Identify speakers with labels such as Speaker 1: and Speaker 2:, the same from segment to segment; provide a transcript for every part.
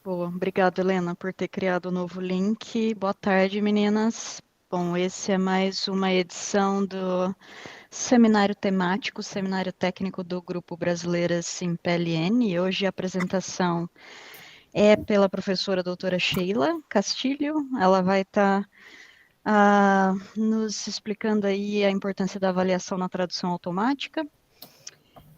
Speaker 1: Boa, obrigada, Helena, por ter criado o novo link. Boa tarde, meninas. Bom, esse é mais uma edição do seminário temático, seminário técnico do Grupo Brasileiras Sim PLN. E hoje a apresentação é pela professora doutora Sheila Castilho. Ela vai estar nos explicando aí a importância da avaliação na tradução automática.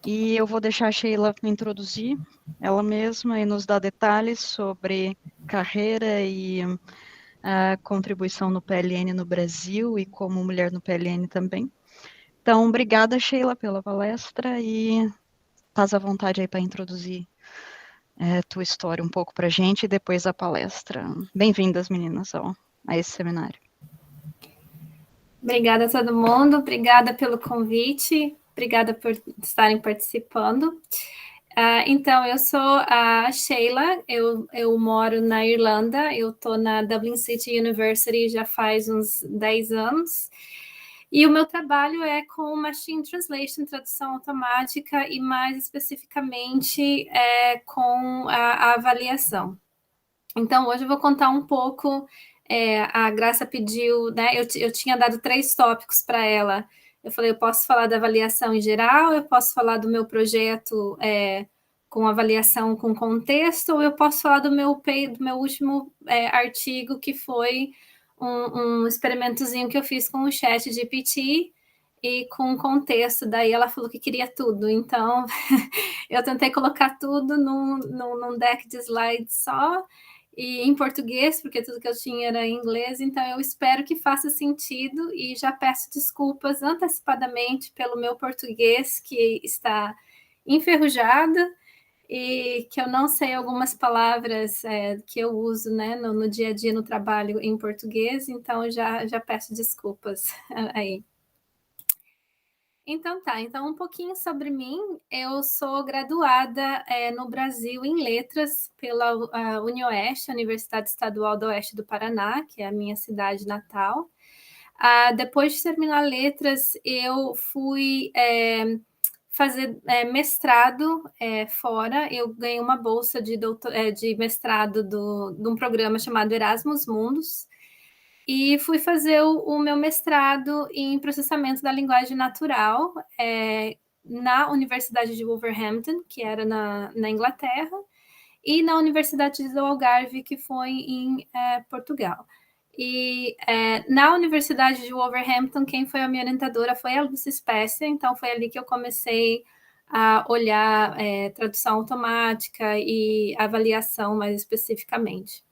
Speaker 1: E eu vou deixar a Sheila introduzir ela mesma e nos dar detalhes sobre carreira e a contribuição no PLN no Brasil e como mulher no PLN também. Então, obrigada, Sheila, pela palestra e estás à vontade aí para introduzir tua história um pouco para a gente e depois a palestra. Bem-vindas, meninas, a esse seminário.
Speaker 2: Obrigada a todo mundo, obrigada pelo convite, obrigada por estarem participando. Então, eu sou a Sheila, eu moro na Irlanda, eu estou na Dublin City University já faz uns 10 anos, e o meu trabalho é com Machine Translation, tradução automática, e mais especificamente com a avaliação. Então, hoje eu vou contar um pouco. A Graça pediu, né? Eu tinha dado 3 tópicos para ela. Eu falei, eu posso falar da avaliação em geral, eu posso falar do meu projeto com avaliação com contexto, ou eu posso falar do meu último artigo, que foi um experimentozinho que eu fiz com o chat GPT e com contexto. Daí ela falou que queria tudo. Então, eu tentei colocar tudo num deck de slides só, e em português, porque tudo que eu tinha era em inglês, então eu espero que faça sentido e já peço desculpas antecipadamente pelo meu português, que está enferrujado e que eu não sei algumas palavras que eu uso, né, no dia a dia no trabalho em português, então já peço desculpas aí. Então tá, então um pouquinho sobre mim. Eu sou graduada no Brasil em Letras pela UniOeste, Universidade Estadual do Oeste do Paraná, que é a minha cidade natal. Depois de terminar Letras, eu fui fazer mestrado fora. Eu ganhei uma bolsa de mestrado de um programa chamado Erasmus Mundus, e fui fazer o meu mestrado em processamento da linguagem natural na Universidade de Wolverhampton, que era na Inglaterra, e na Universidade do Algarve, que foi em Portugal. E na Universidade de Wolverhampton, quem foi a minha orientadora foi a Lucy Spécia, então foi ali que eu comecei a olhar tradução automática e avaliação mais especificamente.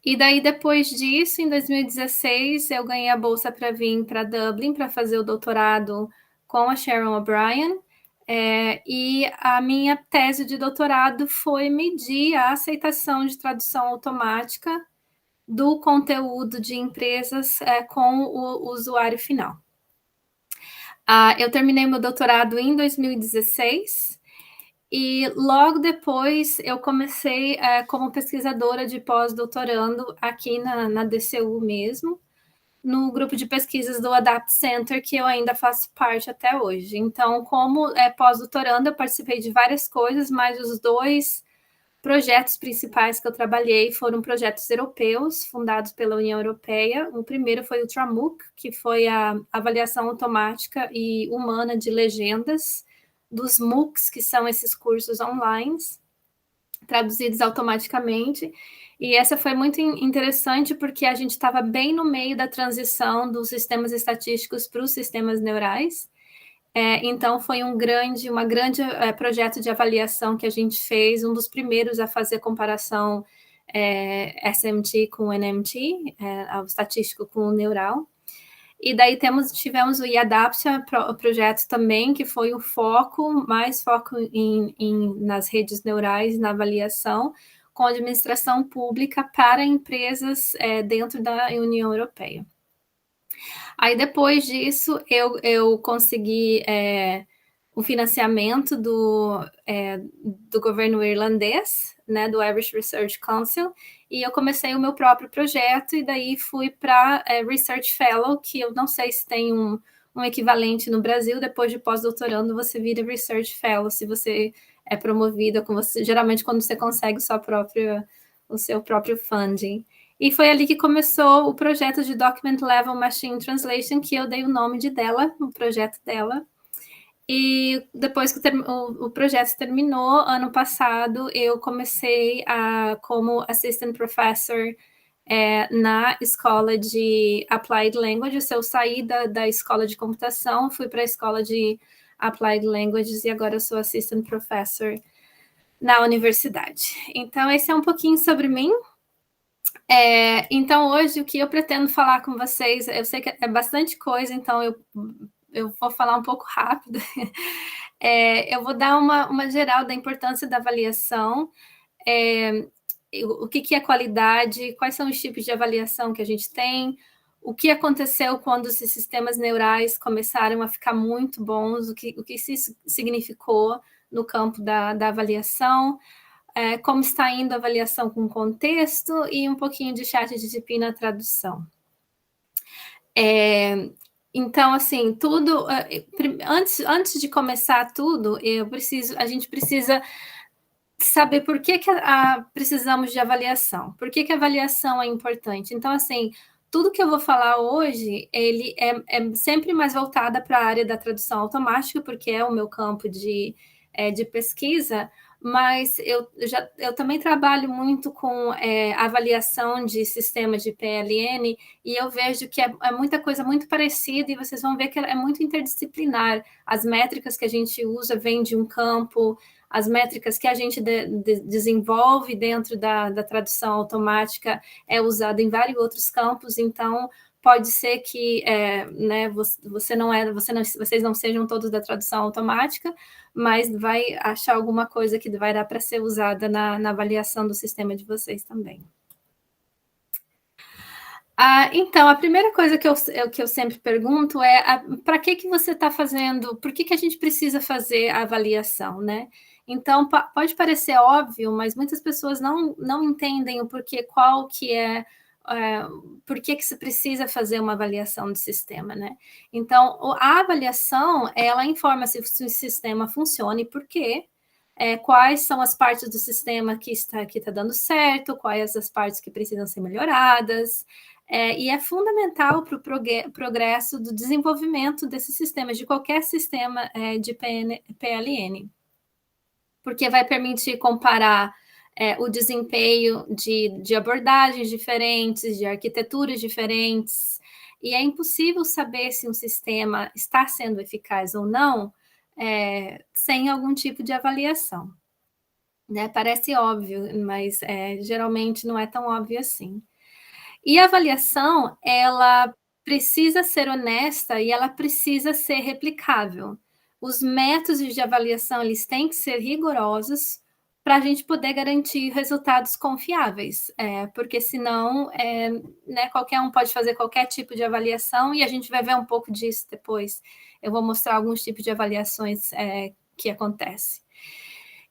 Speaker 2: E daí, depois disso, em 2016, eu ganhei a bolsa para vir para Dublin para fazer o doutorado com a Sharon O'Brien. E a minha tese de doutorado foi medir a aceitação de tradução automática do conteúdo de empresas com o usuário final. Eu terminei meu doutorado em 2016. E logo depois eu comecei como pesquisadora de pós-doutorando aqui na DCU mesmo, no grupo de pesquisas do Adapt Center, que eu ainda faço parte até hoje. Então, como pós-doutorando, eu participei de várias coisas, mas os 2 projetos principais que eu trabalhei foram projetos europeus, fundados pela União Europeia. O primeiro foi o TRAMUC, que foi a avaliação automática e humana de legendas dos MOOCs, que são esses cursos online, traduzidos automaticamente. E essa foi muito interessante porque a gente estava bem no meio da transição dos sistemas estatísticos para os sistemas neurais. Então, foi um grande projeto de avaliação que a gente fez, um dos primeiros a fazer comparação SMT com NMT, o estatístico com o neural. E daí tivemos o eAdaptia projeto também, que foi mais foco nas redes neurais, na avaliação, com administração pública para empresas dentro da União Europeia. Aí, depois disso, eu consegui o financiamento do governo irlandês, né, do Irish Research Council, e eu comecei o meu próprio projeto, e daí fui para Research Fellow, que eu não sei se tem um equivalente no Brasil. Depois de pós-doutorando, você vira Research Fellow, se você é promovida, geralmente quando você consegue o seu próprio funding. E foi ali que começou o projeto de Document Level Machine Translation, que eu dei o nome dela, o projeto dela. E depois que o projeto terminou, ano passado, eu comecei como Assistant Professor na escola de Applied Languages. Eu saí da escola de computação, fui para a escola de Applied Languages e agora eu sou Assistant Professor na universidade. Então, esse é um pouquinho sobre mim. Então, hoje, o que eu pretendo falar com vocês, eu sei que é bastante coisa, então eu vou falar um pouco rápido. Eu vou dar uma geral da importância da avaliação, o que é qualidade, quais são os tipos de avaliação que a gente tem, o que aconteceu quando esses sistemas neurais começaram a ficar muito bons, o que isso significou no campo da avaliação, como está indo a avaliação com contexto e um pouquinho de ChatGPT na tradução. Então, assim, tudo... Antes de começar tudo, a gente precisa saber por que precisamos de avaliação. Por que a avaliação é importante? Então, assim, tudo que eu vou falar hoje, ele é sempre mais voltada para a área da tradução automática, porque é o meu campo de pesquisa, mas eu também trabalho muito com avaliação de sistemas de PLN, e eu vejo que é muita coisa muito parecida, e vocês vão ver que é muito interdisciplinar. As métricas que a gente usa vêm de um campo, as métricas que a gente desenvolve dentro da tradução automática é usada em vários outros campos, então pode ser que vocês não sejam todos da tradução automática, mas vai achar alguma coisa que vai dar para ser usada na avaliação do sistema de vocês também. Então, a primeira coisa que eu sempre pergunto é para que você está fazendo, por que a gente precisa fazer a avaliação, né? Então, pode parecer óbvio, mas muitas pessoas não entendem o porquê, por que se precisa fazer uma avaliação de sistema, né? Então, a avaliação, ela informa se o sistema funciona e por quê, quais são as partes do sistema que está dando certo, quais as partes que precisam ser melhoradas, e é fundamental para o progresso do desenvolvimento desses sistemas, de qualquer sistema de PLN, porque vai permitir comparar o desempenho de abordagens diferentes, de arquiteturas diferentes, e é impossível saber se um sistema está sendo eficaz ou não sem algum tipo de avaliação. Né? Parece óbvio, mas geralmente não é tão óbvio assim. E a avaliação, ela precisa ser honesta e ela precisa ser replicável. Os métodos de avaliação, eles têm que ser rigorosos para a gente poder garantir resultados confiáveis, porque senão qualquer um pode fazer qualquer tipo de avaliação, e a gente vai ver um pouco disso depois. Eu vou mostrar alguns tipos de avaliações que acontecem.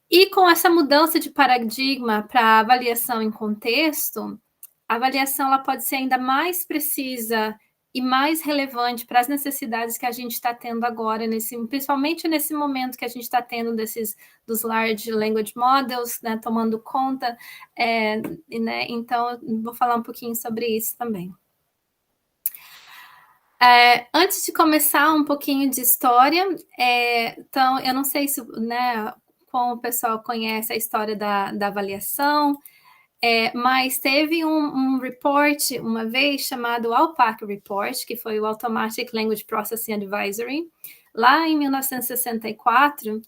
Speaker 2: E com essa mudança de paradigma para avaliação em contexto, a avaliação ela pode ser ainda mais precisa e mais relevante para as necessidades que a gente está tendo agora, principalmente nesse momento que a gente está tendo dos Large Language Models, né, tomando conta, né, então vou falar um pouquinho sobre isso também. Antes de começar, um pouquinho de história, então eu não sei se, né, como o pessoal conhece a história da avaliação, mas teve um report uma vez chamado ALPAC Report, que foi o Automatic Language Processing Advisory, lá em 1964,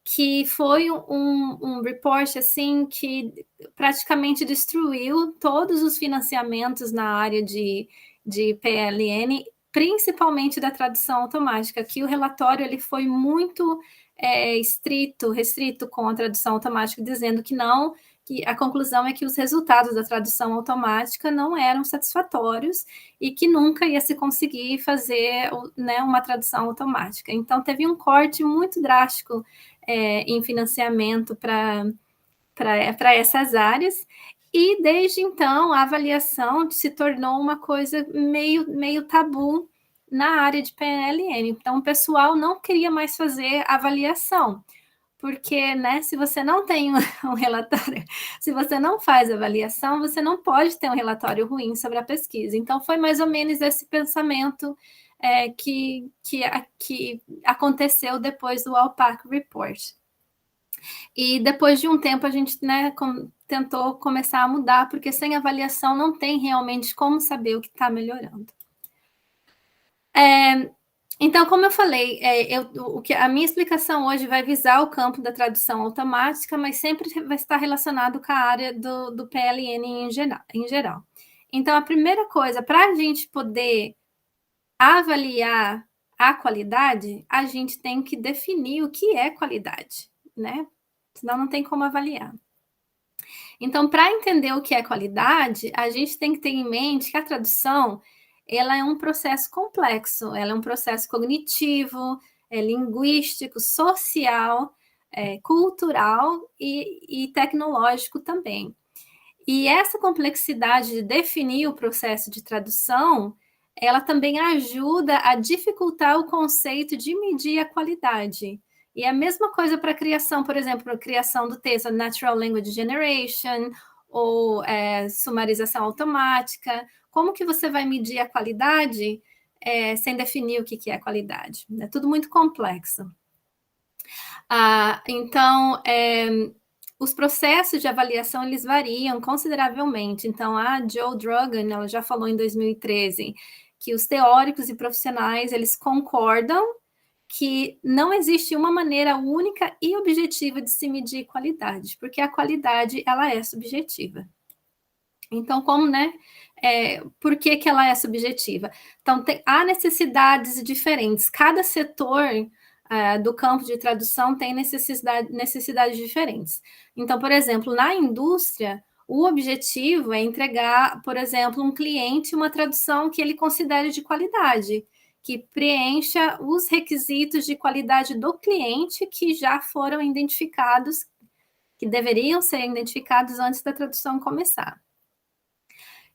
Speaker 2: que foi um report assim, que praticamente destruiu todos os financiamentos na área de PLN, principalmente da tradução automática, que o relatório ele foi muito restrito com a tradução automática, dizendo que não, que a conclusão é que os resultados da tradução automática não eram satisfatórios e que nunca ia se conseguir fazer, né, uma tradução automática. Então, teve um corte muito drástico em financiamento para essas áreas, e desde então a avaliação se tornou uma coisa meio tabu na área de PLN. Então, o pessoal não queria mais fazer avaliação, porque, né, se você não tem um relatório, se você não faz avaliação, você não pode ter um relatório ruim sobre a pesquisa. Então, foi mais ou menos esse pensamento que aconteceu depois do Alpaca Report. E depois de um tempo a gente, né, tentou começar a mudar, porque sem avaliação não tem realmente como saber o que está melhorando. Então, como eu falei, a minha explicação hoje vai visar o campo da tradução automática, mas sempre vai estar relacionado com a área do PLN em geral. Então, a primeira coisa, para a gente poder avaliar a qualidade, a gente tem que definir o que é qualidade, né? Senão não tem como avaliar. Então, para entender o que é qualidade, a gente tem que ter em mente que a tradução ela é um processo complexo, ela é um processo cognitivo, linguístico, social, cultural e tecnológico também. E essa complexidade de definir o processo de tradução, ela também ajuda a dificultar o conceito de medir a qualidade. E é a mesma coisa para a criação, por exemplo, a criação do texto, Natural Language Generation, ou sumarização automática. Como que você vai medir a qualidade sem definir o que é qualidade? É tudo muito complexo. Então, os processos de avaliação, eles variam consideravelmente. Então, a Jo Drugan, ela já falou em 2013 que os teóricos e profissionais, eles concordam que não existe uma maneira única e objetiva de se medir qualidade, porque a qualidade, ela é subjetiva. Então, por que ela é subjetiva? Então, há necessidades diferentes. Cada setor do campo de tradução tem necessidades diferentes. Então, por exemplo, na indústria, o objetivo é entregar, por exemplo, um cliente uma tradução que ele considere de qualidade, que preencha os requisitos de qualidade do cliente que já foram identificados, que deveriam ser identificados antes da tradução começar.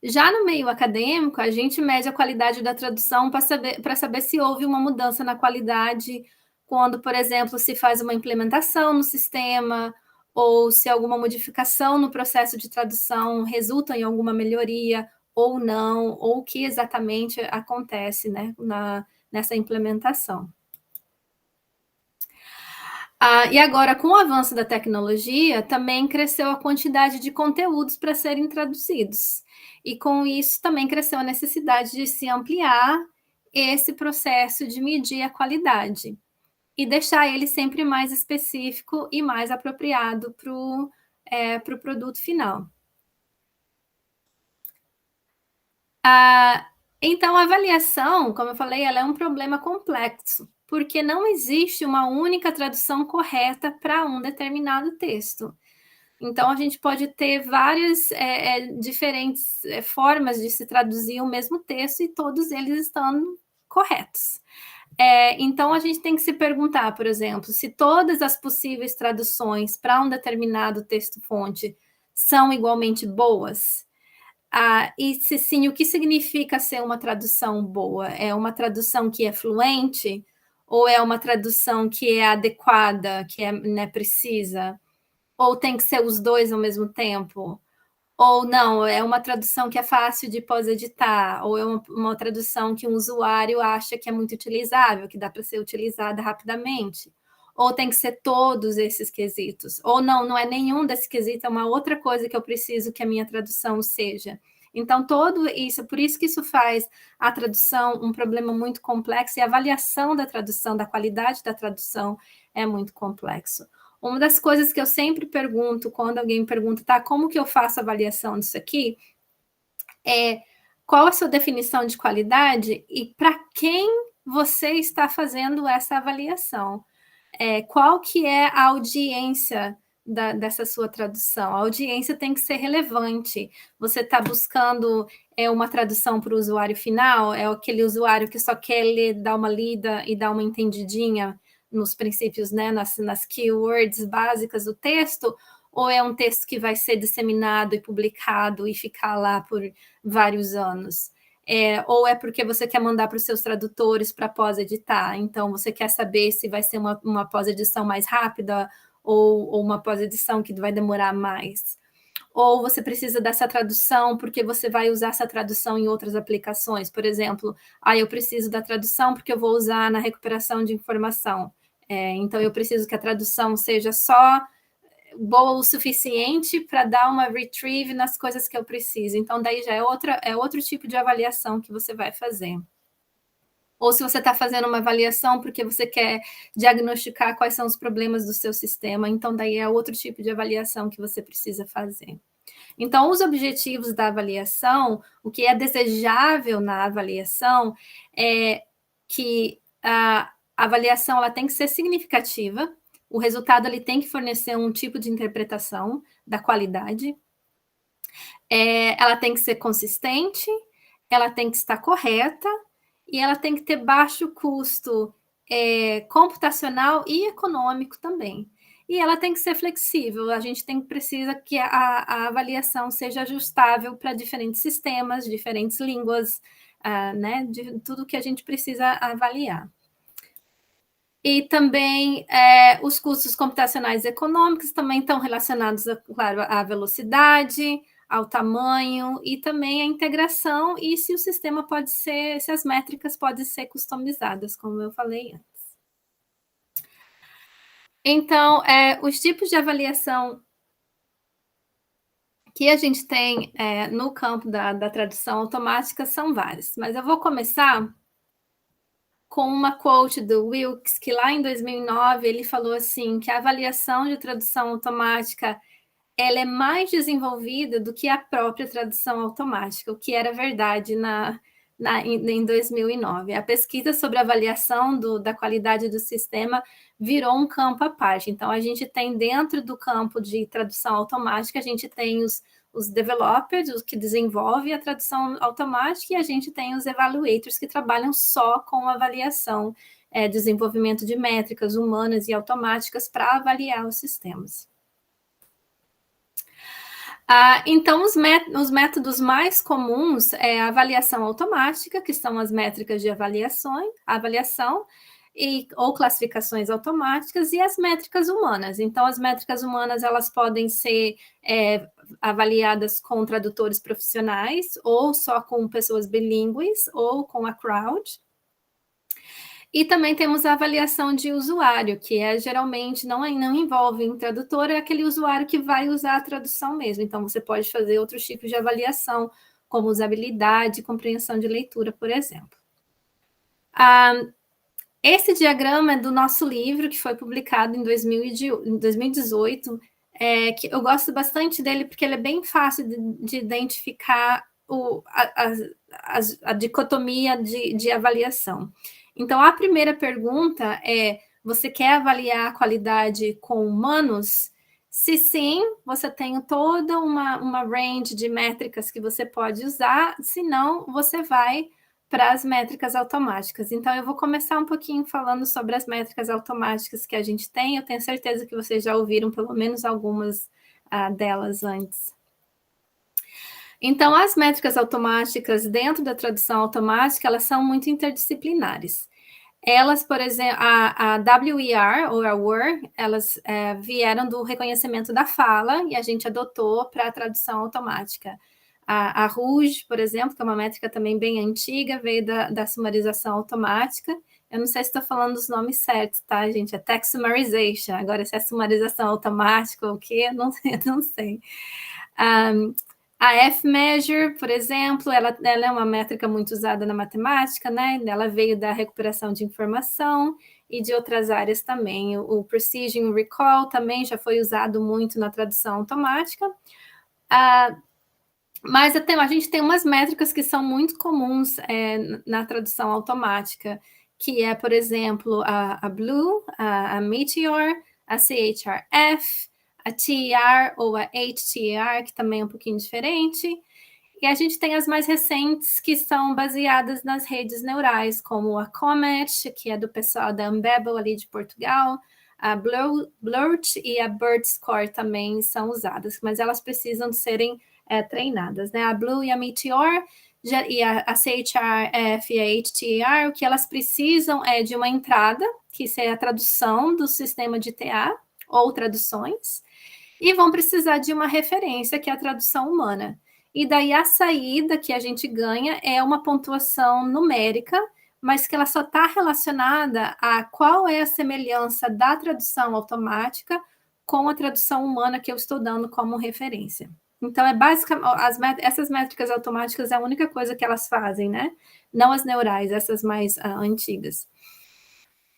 Speaker 2: Já no meio acadêmico, a gente mede a qualidade da tradução para saber se houve uma mudança na qualidade quando, por exemplo, se faz uma implementação no sistema ou se alguma modificação no processo de tradução resulta em alguma melhoria ou não, ou o que exatamente acontece, né, nessa implementação. E agora, com o avanço da tecnologia, também cresceu a quantidade de conteúdos para serem traduzidos. E com isso também cresceu a necessidade de se ampliar esse processo de medir a qualidade e deixar ele sempre mais específico e mais apropriado para o produto final. Então, a avaliação, como eu falei, ela é um problema complexo, porque não existe uma única tradução correta para um determinado texto. Então, a gente pode ter várias diferentes formas de se traduzir o mesmo texto e todos eles estão corretos. Então, a gente tem que se perguntar, por exemplo, se todas as possíveis traduções para um determinado texto-fonte são igualmente boas. E se sim, o que significa ser uma tradução boa? É uma tradução que é fluente? Ou é uma tradução que é adequada, que é, né, precisa? Ou tem que ser os dois ao mesmo tempo? Ou não, é uma tradução que é fácil de pós-editar? Ou é uma tradução que um usuário acha que é muito utilizável, que dá para ser utilizada rapidamente? Ou tem que ser todos esses quesitos? Ou não é nenhum desses quesitos, é uma outra coisa que eu preciso que a minha tradução seja. Então, tudo isso, por isso que isso faz a tradução um problema muito complexo e a avaliação da tradução, da qualidade da tradução é muito complexo. Uma das coisas que eu sempre pergunto quando alguém me pergunta, tá, como que eu faço a avaliação disso aqui? Qual a sua definição de qualidade e para quem você está fazendo essa avaliação? Qual que é a audiência dessa sua tradução? A audiência tem que ser relevante. Você está buscando uma tradução para o usuário final? É aquele usuário que só quer ler, dar uma lida e dar uma entendidinha nos princípios, né, nas keywords básicas do texto? Ou é um texto que vai ser disseminado e publicado e ficar lá por vários anos? ou é porque você quer mandar para os seus tradutores para pós-editar? Então, você quer saber se vai ser uma pós-edição mais rápida ou uma pós-edição que vai demorar mais? Ou você precisa dessa tradução porque você vai usar essa tradução em outras aplicações? Por exemplo, eu preciso da tradução porque eu vou usar na recuperação de informação. Então, eu preciso que a tradução seja só boa o suficiente para dar uma retrieve nas coisas que eu preciso. Então, daí já é outro tipo de avaliação que você vai fazer. Ou se você está fazendo uma avaliação porque você quer diagnosticar quais são os problemas do seu sistema, então daí é outro tipo de avaliação que você precisa fazer. Então, os objetivos da avaliação, o que é desejável na avaliação é que a avaliação ela tem que ser significativa, o resultado ele tem que fornecer um tipo de interpretação da qualidade, ela tem que ser consistente, ela tem que estar correta e ela tem que ter baixo custo computacional e econômico também. E ela tem que ser flexível, a gente precisa que a avaliação seja ajustável para diferentes sistemas, diferentes línguas, né, de tudo que a gente precisa avaliar. E também os custos computacionais e econômicos também estão relacionados, claro, à velocidade, ao tamanho e também à integração e se o sistema pode ser, se as métricas podem ser customizadas, como eu falei antes. Então, os tipos de avaliação que a gente tem no campo da tradução automática são vários, mas eu vou começar com uma quote do Wilkes, que lá em 2009 ele falou assim, que a avaliação de tradução automática ela é mais desenvolvida do que a própria tradução automática, o que era verdade em 2009. A pesquisa sobre a avaliação da qualidade do sistema virou um campo à parte. Então, a gente tem dentro do campo de tradução automática, a gente tem os developers, os que desenvolvem a tradução automática, e a gente tem os evaluators, que trabalham só com avaliação, desenvolvimento de métricas humanas e automáticas para avaliar os sistemas. Então, os métodos mais comuns é a avaliação automática, que são as métricas de avaliação, ou classificações automáticas, e as métricas humanas. Então, as métricas humanas, elas podem ser avaliadas com tradutores profissionais, ou só com pessoas bilíngues, ou com a crowd. E também temos a avaliação de usuário, que geralmente não envolve um tradutor, é aquele usuário que vai usar a tradução mesmo. Então, você pode fazer outros tipos de avaliação, como usabilidade e compreensão de leitura, por exemplo. Esse diagrama é do nosso livro, que foi publicado em 2018, que eu gosto bastante dele, porque ele é bem fácil de identificar a dicotomia de avaliação. Então, a primeira pergunta é: você quer avaliar a qualidade com humanos? Se sim, você tem toda uma range de métricas que você pode usar, se não, você vai para as métricas automáticas. Então, eu vou começar um pouquinho falando sobre as métricas automáticas que a gente tem. Eu tenho certeza que vocês já ouviram pelo menos algumas delas antes. Então, as métricas automáticas dentro da tradução automática, elas são muito interdisciplinares. Elas, por exemplo, a WER, ou a WER, elas vieram do reconhecimento da fala e a gente adotou para a tradução automática. A RUGE, por exemplo, que é uma métrica também bem antiga, veio da sumarização automática. Eu não sei se estou falando os nomes certos, tá, gente? É text summarization. Agora, se é sumarização automática ou o quê, eu não sei. A F-Measure, por exemplo, ela é uma métrica muito usada na matemática, né? Ela veio da recuperação de informação e de outras áreas também. O Precision Recall também já foi usado muito na tradução automática. Mas a gente tem umas métricas que são muito comuns na tradução automática, que é, por exemplo, a Blue, a Meteor, a CHRF, a TER ou a HTER, que também é um pouquinho diferente. E a gente tem as mais recentes, que são baseadas nas redes neurais, como a Comet, que é do pessoal da Unbabel, ali de Portugal, a Blurt e a BirdScore também são usadas, mas elas precisam de serem treinadas, né? A Blue e a Meteor e a CHRF e a HTAR, o que elas precisam é de uma entrada, que é a tradução do sistema de TA, ou traduções, e vão precisar de uma referência, que é a tradução humana. E daí a saída que a gente ganha é uma pontuação numérica, mas que ela só está relacionada a qual é a semelhança da tradução automática com a tradução humana que eu estou dando como referência. Então, é basicamente, essas métricas automáticas é a única coisa que elas fazem, né? Não as neurais, essas mais antigas.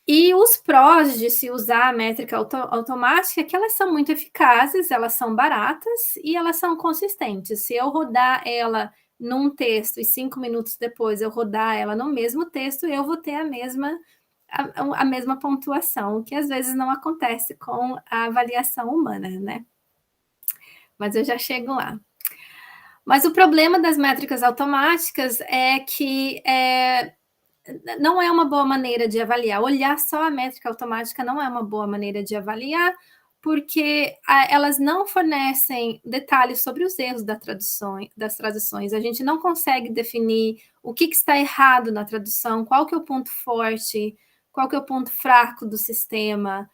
Speaker 2: E os prós de se usar a métrica automática é que elas são muito eficazes, elas são baratas e elas são consistentes. Se eu rodar ela num texto e 5 minutos depois eu rodar ela no mesmo texto, eu vou ter a mesma pontuação, que às vezes não acontece com a avaliação humana, né? Mas eu já chego lá. Mas o problema das métricas automáticas é que não é uma boa maneira de avaliar. Olhar só a métrica automática não é uma boa maneira de avaliar, porque elas não fornecem detalhes sobre os erros das traduções. A gente não consegue definir o que está errado na tradução, qual que é o ponto forte, qual que é o ponto fraco do sistema.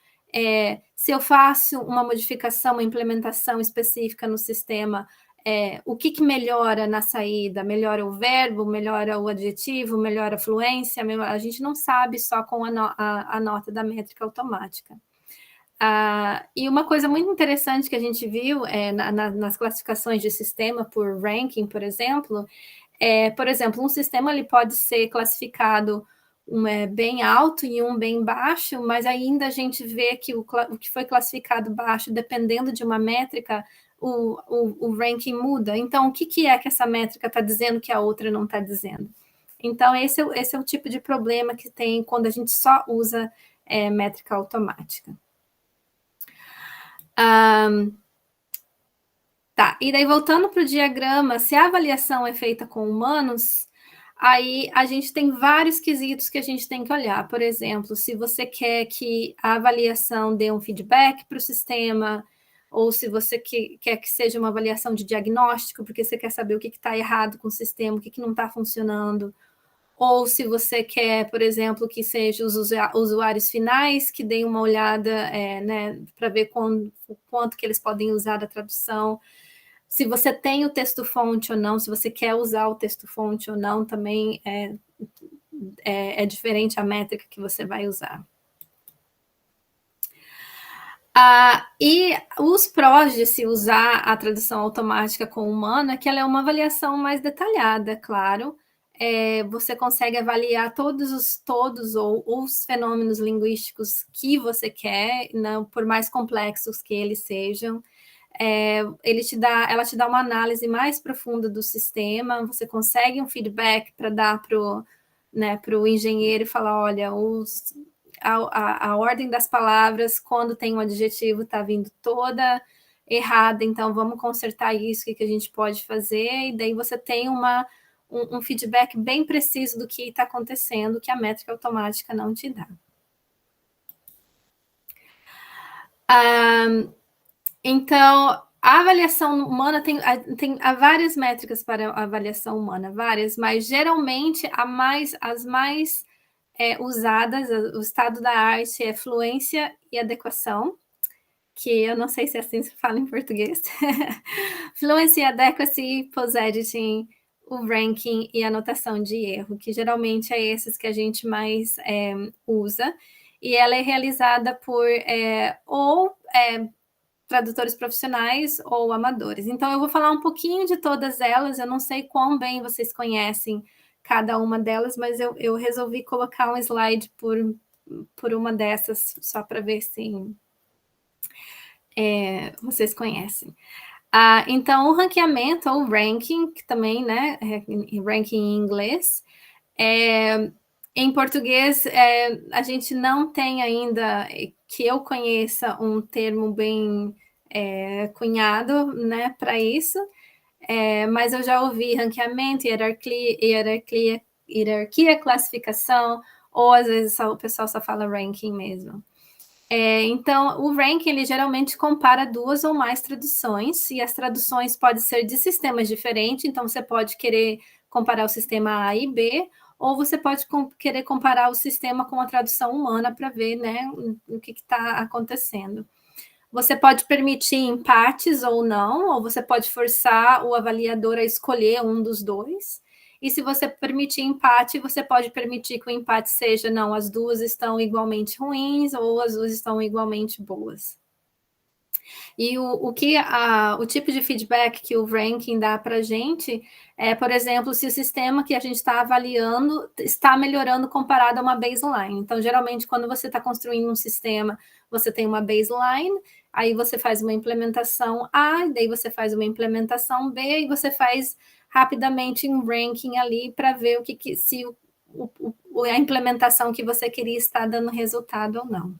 Speaker 2: Se eu faço uma modificação, uma implementação específica no sistema, o que melhora na saída? Melhora o verbo, melhora o adjetivo, melhora a fluência? A gente não sabe só com a nota da métrica automática. E uma coisa muito interessante que a gente viu nas classificações de sistema por ranking, por exemplo, um sistema ele pode ser classificado bem alto e um bem baixo, mas ainda a gente vê que o que foi classificado baixo, dependendo de uma métrica, o ranking muda. Então, o que é que essa métrica está dizendo que a outra não está dizendo? Então, esse é o tipo de problema que tem quando a gente só usa métrica automática. Tá, e daí voltando para o diagrama, se a avaliação é feita com humanos, aí a gente tem vários quesitos que a gente tem que olhar. Por exemplo, se você quer que a avaliação dê um feedback para o sistema, ou se você quer que seja uma avaliação de diagnóstico, porque você quer saber o que está errado com o sistema, o que não está funcionando, ou se você quer, por exemplo, que seja os usuários finais que deem uma olhada, né, para ver o quanto que eles podem usar da tradução. Se você tem o texto-fonte ou não, se você quer usar o texto-fonte ou não, também é diferente a métrica que você vai usar. E os prós de se usar a tradução automática com humana é que ela é uma avaliação mais detalhada, claro. Você consegue avaliar todos os fenômenos linguísticos que você quer, não, por mais complexos que eles sejam. Ela te dá uma análise mais profunda do sistema, você consegue um feedback para dar para o engenheiro e falar, olha, a ordem das palavras, quando tem um adjetivo, está vindo toda errada, então vamos consertar isso, o que a gente pode fazer, e daí você tem um feedback bem preciso do que está acontecendo, que a métrica automática não te dá. Então, a avaliação humana tem várias métricas para a avaliação humana, várias, mas geralmente as mais usadas, o estado da arte é fluência e adequação, que eu não sei se é assim que se fala em português. Fluency, adequacy, post-editing, o ranking e a notação de erro, que geralmente é esses que a gente mais usa, e ela é realizada por tradutores profissionais ou amadores. Então, eu vou falar um pouquinho de todas elas, eu não sei quão bem vocês conhecem cada uma delas, mas eu resolvi colocar um slide por uma dessas, só para ver se vocês conhecem. Então, o ranqueamento, ou ranking, que também, né, ranking em inglês, em português, a gente não tem ainda, que eu conheça, um termo bem cunhado, né, para isso, mas eu já ouvi ranqueamento, hierarquia, classificação, ou às vezes o pessoal só fala ranking mesmo. Então, o ranking, ele geralmente compara 2 ou mais traduções, e as traduções podem ser de sistemas diferentes, então você pode querer comparar o sistema A e B, ou você pode querer comparar o sistema com a tradução humana para ver, né, o que está acontecendo. Você pode permitir empates ou não, ou você pode forçar o avaliador a escolher um dos dois. E se você permitir empate, você pode permitir que o empate seja, não, as duas estão igualmente ruins ou as duas estão igualmente boas. E o tipo de feedback que o ranking dá para a gente é, por exemplo, se o sistema que a gente está avaliando está melhorando comparado a uma baseline. Então, geralmente, quando você está construindo um sistema, você tem uma baseline, aí você faz uma implementação A, daí você faz uma implementação B, e você faz rapidamente um ranking ali para ver se a implementação que você queria está dando resultado ou não.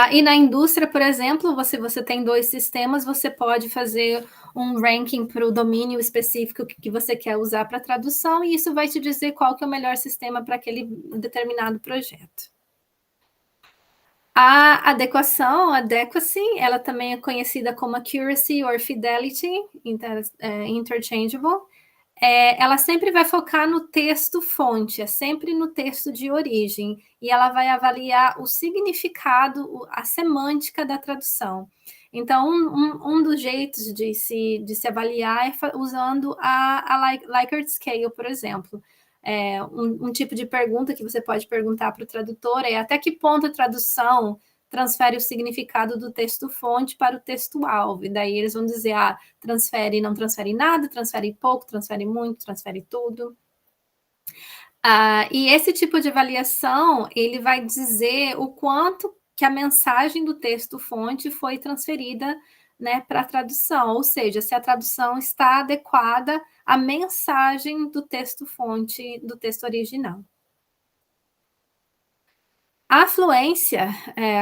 Speaker 2: E na indústria, por exemplo, você tem dois sistemas, você pode fazer um ranking para o domínio específico que você quer usar para tradução, e isso vai te dizer qual que é o melhor sistema para aquele determinado projeto. A adequação, adequacy, ela também é conhecida como accuracy or fidelity, interchangeable. Ela sempre vai focar no texto fonte, é sempre no texto de origem, e ela vai avaliar o significado, a semântica da tradução. Então, um dos jeitos de se avaliar é usando a Likert Scale, por exemplo. Um tipo de pergunta que você pode perguntar para o tradutor é até que ponto a tradução transfere o significado do texto-fonte para o texto-alvo. E daí eles vão dizer, transfere, não transfere nada, transfere pouco, transfere muito, transfere tudo. E esse tipo de avaliação, ele vai dizer o quanto que a mensagem do texto-fonte foi transferida, né, para a tradução, ou seja, se a tradução está adequada à mensagem do texto-fonte, do texto original. A fluência,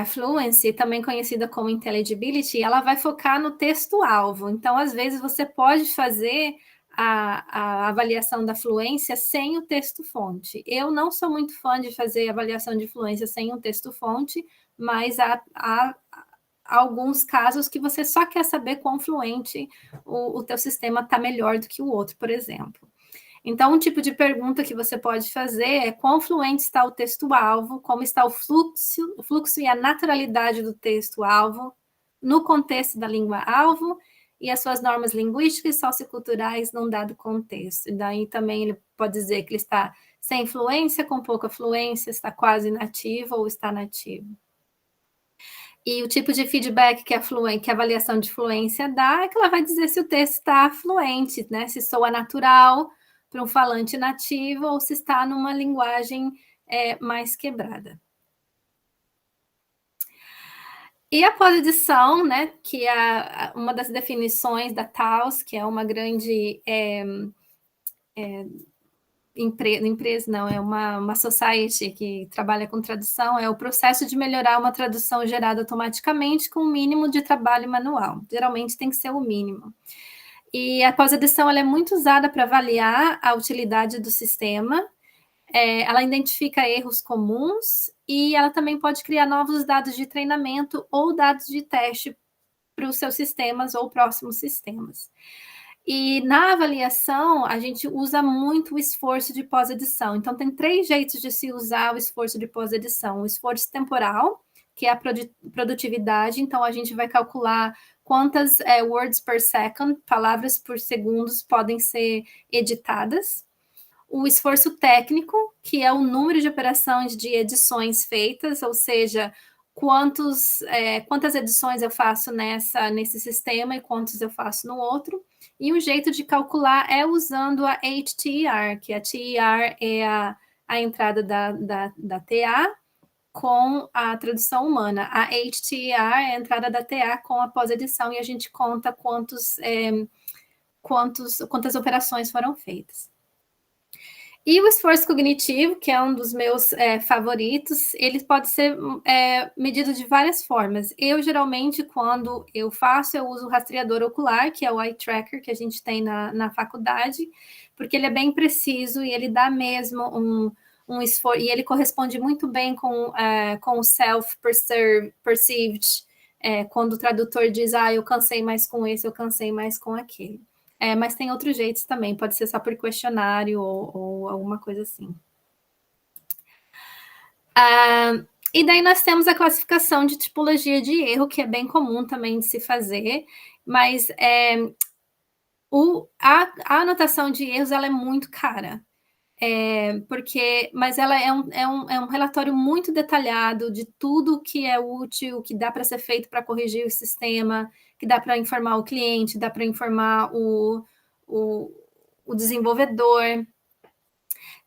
Speaker 2: a fluency, também conhecida como intelligibility, ela vai focar no texto-alvo. Então, às vezes, você pode fazer a avaliação da fluência sem o texto-fonte. Eu não sou muito fã de fazer avaliação de fluência sem um texto-fonte, mas há alguns casos que você só quer saber quão fluente o teu sistema está melhor do que o outro, por exemplo. Então, um tipo de pergunta que você pode fazer é quão fluente está o texto-alvo, como está o fluxo e a naturalidade do texto-alvo no contexto da língua-alvo e as suas normas linguísticas e socioculturais num dado contexto. E daí também ele pode dizer que ele está sem fluência, com pouca fluência, está quase nativo ou está nativo. E o tipo de feedback que a avaliação de fluência dá é que ela vai dizer se o texto está fluente, né? Se soa natural para um falante nativo ou se está numa linguagem mais quebrada. E a pós-edição, né, que é uma das definições da Taos, que é uma grande empresa, não, é uma society que trabalha com tradução, é o processo de melhorar uma tradução gerada automaticamente com o mínimo de trabalho manual. Geralmente tem que ser o mínimo. E a pós-edição ela é muito usada para avaliar a utilidade do sistema, ela identifica erros comuns e ela também pode criar novos dados de treinamento ou dados de teste para os seus sistemas ou próximos sistemas. E na avaliação, a gente usa muito o esforço de pós-edição. Então, tem 3 jeitos de se usar o esforço de pós-edição. O esforço temporal, que é a produtividade. Então, a gente vai calcular quantas words per second, palavras por segundos, podem ser editadas. O esforço técnico, que é o número de operações de edições feitas, ou seja, quantas edições eu faço nesse sistema e quantos eu faço no outro. E um jeito de calcular é usando a HTER, que a TER é a entrada da TA com a tradução humana. A HTER é a entrada da TA com a pós-edição e a gente conta quantas operações foram feitas. E o esforço cognitivo, que é um dos meus favoritos, ele pode ser medido de várias formas. Eu, geralmente, quando eu faço, eu uso o rastreador ocular, que é o eye tracker que a gente tem na faculdade, porque ele é bem preciso e ele dá mesmo um esforço, e ele corresponde muito bem com o self-perceived, quando o tradutor diz, eu cansei mais com esse, eu cansei mais com aquele. mas tem outros jeitos também, pode ser só por questionário ou alguma coisa assim. E daí nós temos a classificação de tipologia de erro, que é bem comum também de se fazer, mas a anotação de erros ela é muito cara. Mas ela é um relatório muito detalhado de tudo que é útil, que dá para ser feito para corrigir o sistema, que dá para informar o cliente, dá para informar o desenvolvedor.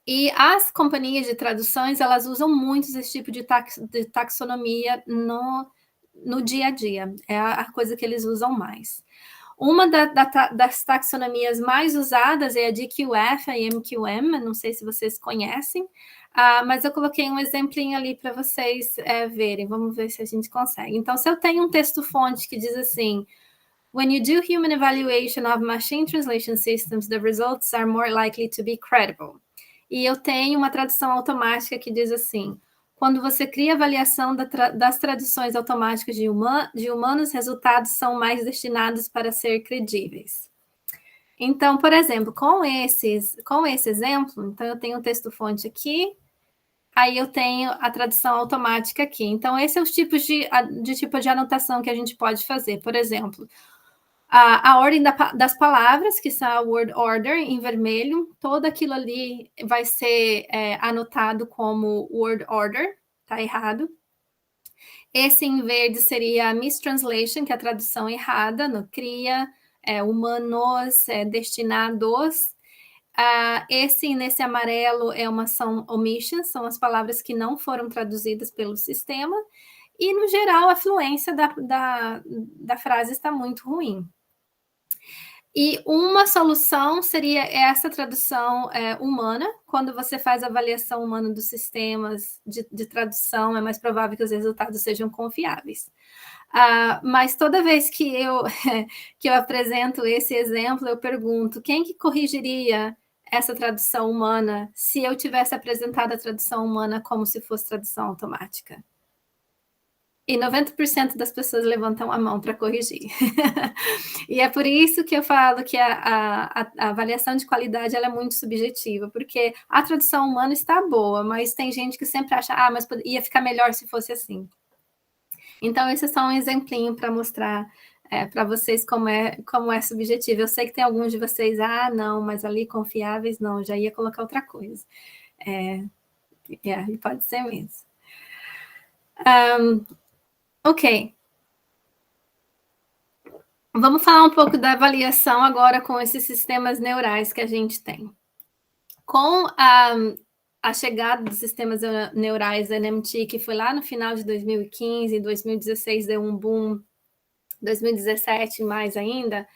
Speaker 2: E as companhias de traduções, elas usam muito esse tipo de taxonomia no dia a dia. É a coisa que eles usam mais. Uma das taxonomias mais usadas é a DQF, a MQM, não sei se vocês conhecem, mas eu coloquei um exemplinho ali para vocês verem, vamos ver se a gente consegue. Então, se eu tenho um texto-fonte que diz assim, when you do human evaluation of machine translation systems, the results are more likely to be credible. E eu tenho uma tradução automática que diz assim, quando você cria avaliação das traduções automáticas de humanos, resultados são mais destinados para ser credíveis. Então, por exemplo, com esse exemplo, então eu tenho o texto-fonte aqui, aí eu tenho a tradução automática aqui. Então, esses são os tipos de anotação que a gente pode fazer. Por exemplo, a ordem das palavras, que são a word order, em vermelho, todo aquilo ali vai ser anotado como word order, tá errado. Esse em verde seria a mistranslation, que é a tradução errada, no cria, humanos, destinados. Nesse amarelo são omissions, são as palavras que não foram traduzidas pelo sistema. E, no geral, a fluência da frase está muito ruim. E uma solução seria essa tradução humana. Quando você faz a avaliação humana dos sistemas de tradução, é mais provável que os resultados sejam confiáveis. Mas toda vez que eu apresento esse exemplo, eu pergunto, quem que corrigiria essa tradução humana se eu tivesse apresentado a tradução humana como se fosse tradução automática? E 90% das pessoas levantam a mão para corrigir. E é por isso que eu falo que a avaliação de qualidade ela é muito subjetiva, porque a tradução humana está boa, mas tem gente que sempre acha, mas ia ficar melhor se fosse assim. Então, esse é só um exemplinho para mostrar para vocês como é subjetivo. Eu sei que tem alguns de vocês, não, mas ali confiáveis, não, já ia colocar outra coisa. Pode ser mesmo. Ok. Vamos falar um pouco da avaliação agora com esses sistemas neurais que a gente tem. Com a chegada dos sistemas neurais NMT, que foi lá no final de 2015, 2016 deu um boom, 2017 mais ainda,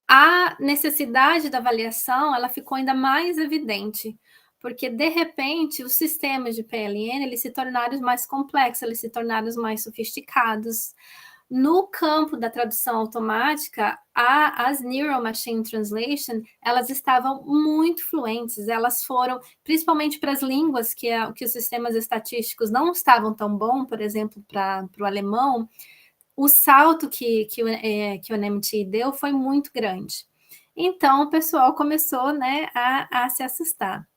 Speaker 2: a necessidade da avaliação ela ficou ainda mais evidente, porque, de repente, os sistemas de PLN eles se tornaram mais complexos, eles se tornaram mais sofisticados. No campo da tradução automática, as Neural Machine Translation, elas estavam muito fluentes, elas foram, principalmente para as línguas que os sistemas estatísticos não estavam tão bons, por exemplo, para o alemão, o salto que o NMT deu foi muito grande. Então, o pessoal começou, né, a se assustar.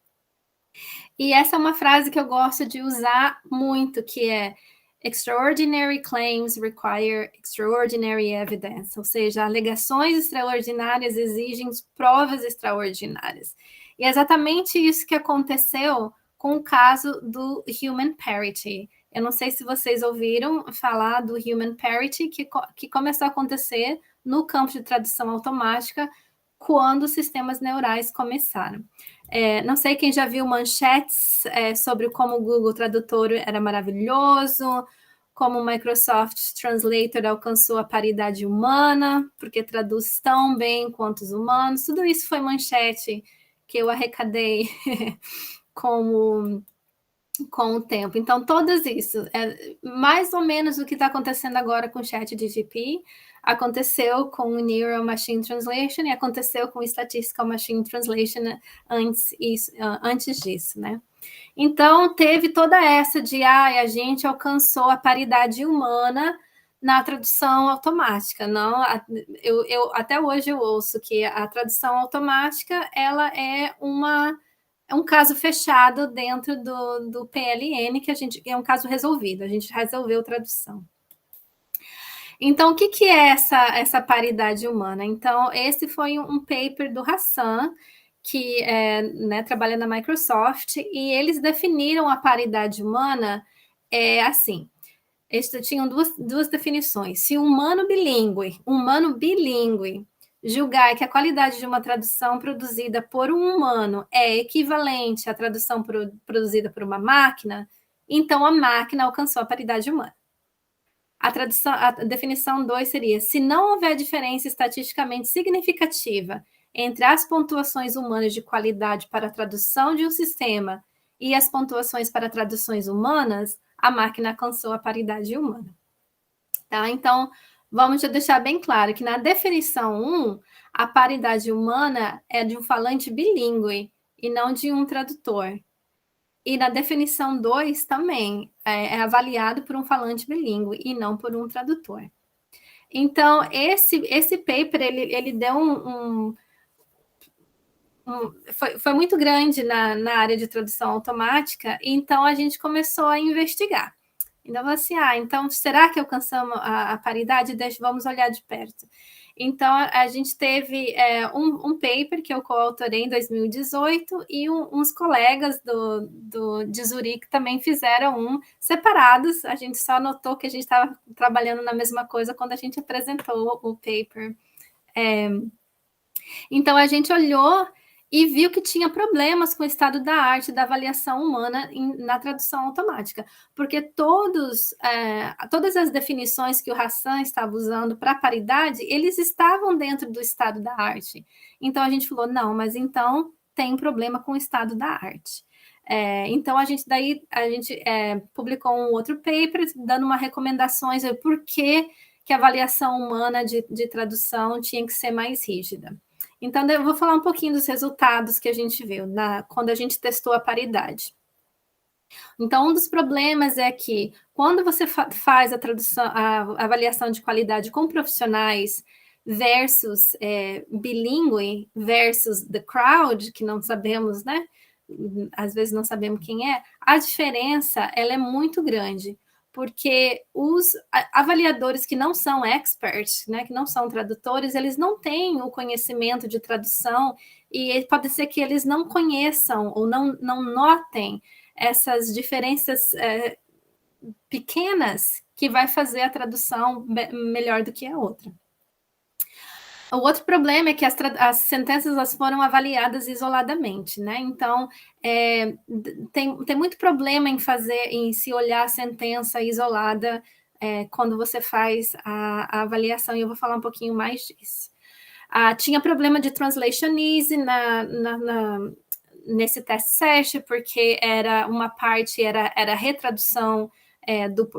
Speaker 2: E essa é uma frase que eu gosto de usar muito, que é extraordinary claims require extraordinary evidence, ou seja, alegações extraordinárias exigem provas extraordinárias. E é exatamente isso que aconteceu com o caso do Human Parity. Eu não sei se vocês ouviram falar do Human Parity, que começou a acontecer no campo de tradução automática quando os sistemas neurais começaram. Não sei quem já viu manchetes sobre como o Google Tradutor era maravilhoso, como o Microsoft Translator alcançou a paridade humana, porque traduz tão bem quanto os humanos. Tudo isso foi manchete que eu arrecadei com o tempo. Então, todas isso. Mais ou menos o que está acontecendo agora com o ChatGPT, aconteceu com o Neural Machine Translation e aconteceu com o Statistical Machine Translation antes disso, né? Então, teve toda essa de, a gente alcançou a paridade humana na tradução automática. Não, eu até hoje eu ouço que a tradução automática ela é um caso fechado dentro do PLN, que é um caso resolvido, a gente resolveu a tradução. Então, o que é essa paridade humana? Então, esse foi um paper do Hassan, que trabalha na Microsoft, e eles definiram a paridade humana assim. Eles tinham duas definições. Se um humano bilíngue, julgar que a qualidade de uma tradução produzida por um humano é equivalente à tradução produzida por uma máquina, então a máquina alcançou a paridade humana. A definição 2 seria: se não houver diferença estatisticamente significativa entre as pontuações humanas de qualidade para a tradução de um sistema e as pontuações para traduções humanas, a máquina alcançou a paridade humana. Tá? Então, vamos deixar bem claro que na definição 1, a paridade humana é de um falante bilíngue e não de um tradutor. E na definição 2 também é avaliado por um falante bilíngue e não por um tradutor. Então, esse paper, ele deu foi muito grande na área de tradução automática, então a gente começou a investigar. Então, assim, então será que alcançamos a paridade? Vamos olhar de perto. Então, a gente teve um paper que eu coautorei em 2018 e uns colegas de Zurique também fizeram separados. A gente só notou que a gente estava trabalhando na mesma coisa quando a gente apresentou o paper. Então, a gente olhou e viu que tinha problemas com o estado da arte, da avaliação humana na tradução automática, porque todas as definições que o Hassan estava usando para paridade, eles estavam dentro do estado da arte. Então, a gente falou, não, mas então tem um problema com o estado da arte. Então, a gente publicou um outro paper, dando uma recomendações de por que a avaliação humana de tradução tinha que ser mais rígida. Então, eu vou falar um pouquinho dos resultados que a gente viu quando a gente testou a paridade. Então, um dos problemas é que quando você faz a avaliação de qualidade com profissionais versus bilíngue versus the crowd, que não sabemos, né? Às vezes não sabemos quem é, a diferença ela é muito grande, porque os avaliadores que não são experts, né, que não são tradutores, eles não têm o conhecimento de tradução e pode ser que eles não conheçam ou não notem essas diferenças pequenas que vai fazer a tradução melhor do que a outra. O outro problema é que as sentenças elas foram avaliadas isoladamente, né? Então, tem muito problema em se olhar a sentença isolada quando você faz a avaliação, e eu vou falar um pouquinho mais disso. Tinha problema de translation easy nesse test set, porque uma parte era retradução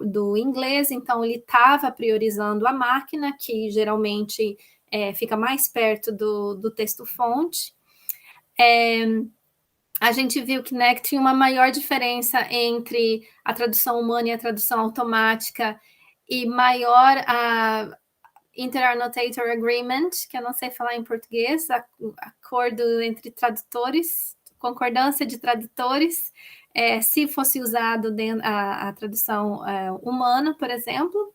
Speaker 2: do inglês, então ele estava priorizando a máquina, que geralmente fica mais perto do texto-fonte. A gente viu que tinha uma maior diferença entre a tradução humana e a tradução automática, e maior a Inter-Annotator Agreement, que eu não sei falar em português, acordo entre tradutores, concordância de tradutores, se fosse usado a tradução humana, por exemplo.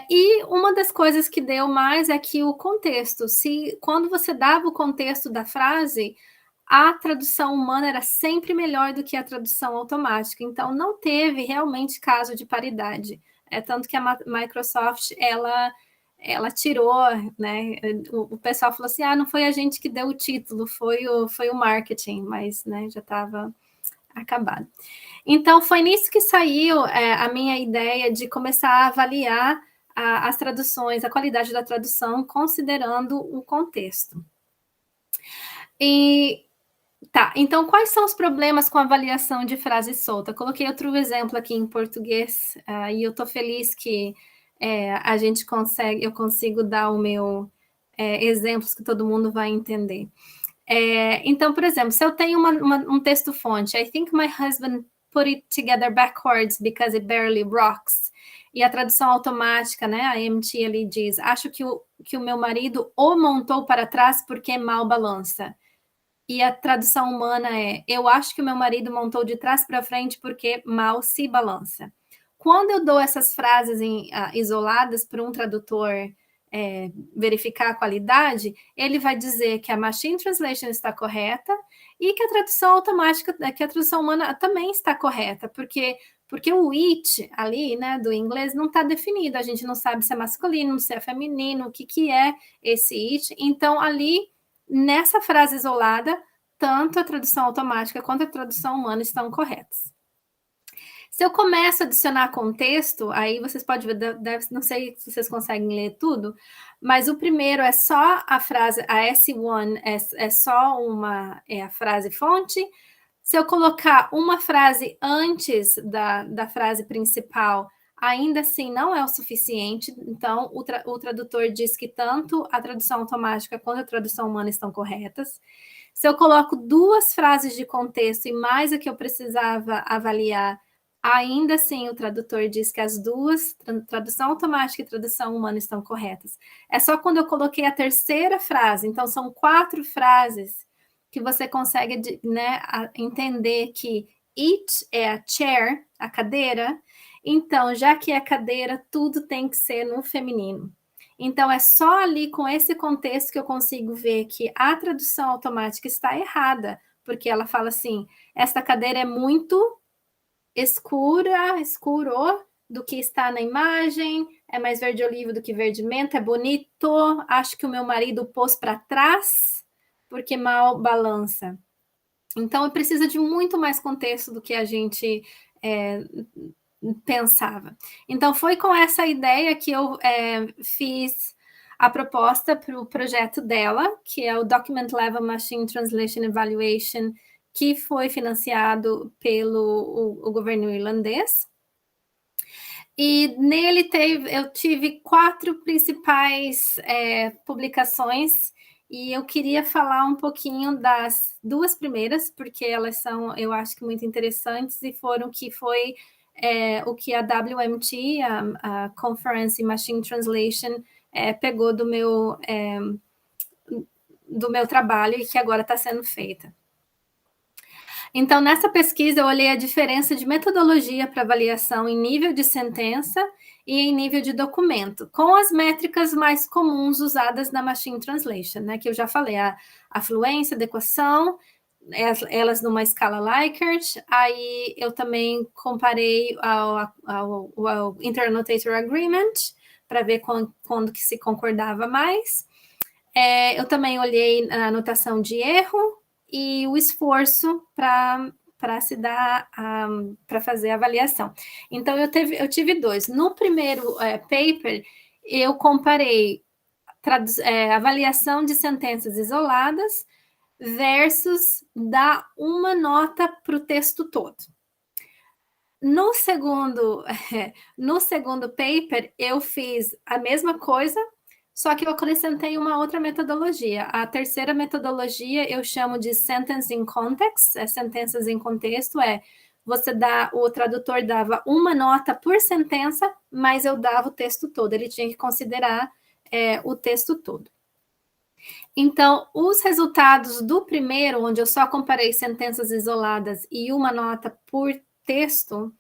Speaker 2: E uma das coisas que deu mais é que o contexto, quando você dava o contexto da frase, a tradução humana era sempre melhor do que a tradução automática, então não teve realmente caso de paridade. Tanto que a Microsoft, ela tirou, né? O pessoal falou assim, não foi a gente que deu o título, foi o marketing, mas já estava acabado. Então, foi nisso que saiu a minha ideia de começar a avaliar as traduções, a qualidade da tradução, considerando o contexto. Então, quais são os problemas com a avaliação de frase solta? Coloquei outro exemplo aqui em português, e eu estou feliz que eu consigo dar o meu exemplos que todo mundo vai entender. Então, por exemplo, se eu tenho um texto-fonte, I think my husband put it together backwards because it barely rocks. E a tradução automática, né, a MT ali diz, acho que o meu marido o montou para trás porque mal balança. E a tradução humana é, eu acho que o meu marido montou de trás para frente porque mal se balança. Quando eu dou essas frases isoladas para um tradutor verificar a qualidade, ele vai dizer que a machine translation está correta e que a tradução automática, que a tradução humana também está correta, porque o it ali, né, do inglês não está definido, a gente não sabe se é masculino, se é feminino, o que é esse it, então ali, nessa frase isolada, tanto a tradução automática quanto a tradução humana estão corretas. Se eu começo a adicionar contexto, aí vocês podem ver, não sei se vocês conseguem ler tudo, mas o primeiro é só a frase, a S1 é só a frase fonte. Se eu colocar uma frase antes da frase principal, ainda assim não é o suficiente, então o tradutor diz que tanto a tradução automática quanto a tradução humana estão corretas. Se eu coloco 2 frases de contexto e mais a que eu precisava avaliar, ainda assim o tradutor diz que as 2, tradução automática e tradução humana, estão corretas. É só quando eu coloquei a terceira frase, então são 4 frases que você consegue, né, entender que it é a chair, a cadeira, então, já que é cadeira, tudo tem que ser no feminino. Então, é só ali com esse contexto que eu consigo ver que a tradução automática está errada, porque ela fala assim, esta cadeira é muito escuro do que está na imagem, é mais verde oliva do que verde menta, é bonito, acho que o meu marido pôs para trás, porque mal balança. Então, precisa de muito mais contexto do que a gente pensava. Então, foi com essa ideia que eu fiz a proposta para o projeto dela, que é o Document Level Machine Translation Evaluation, que foi financiado pelo o governo irlandês. E nele eu tive 4 principais publicações, e eu queria falar um pouquinho das 2 primeiras, porque elas são, eu acho que muito interessantes, e foram que foi o que a WMT, a Conference Machine Translation, pegou do meu trabalho e que agora está sendo feita. Então, nessa pesquisa, eu olhei a diferença de metodologia para avaliação em nível de sentença e em nível de documento, com as métricas mais comuns usadas na Machine Translation, né, que eu já falei, a fluência, adequação, elas numa escala Likert, aí eu também comparei ao Interannotator Agreement, para ver quando que se concordava mais. Eu também olhei a anotação de erro, e o esforço para se dar, para fazer a avaliação. Então, eu tive 2. No primeiro paper, eu comparei avaliação de sentenças isoladas versus dar uma nota para o texto todo. No segundo paper, eu fiz a mesma coisa, só que eu acrescentei uma outra metodologia. A terceira metodologia eu chamo de Sentence in Context, sentenças em contexto, o tradutor dava uma nota por sentença, mas eu dava o texto todo, ele tinha que considerar o texto todo. Então, os resultados do primeiro, onde eu só comparei sentenças isoladas e uma nota por texto,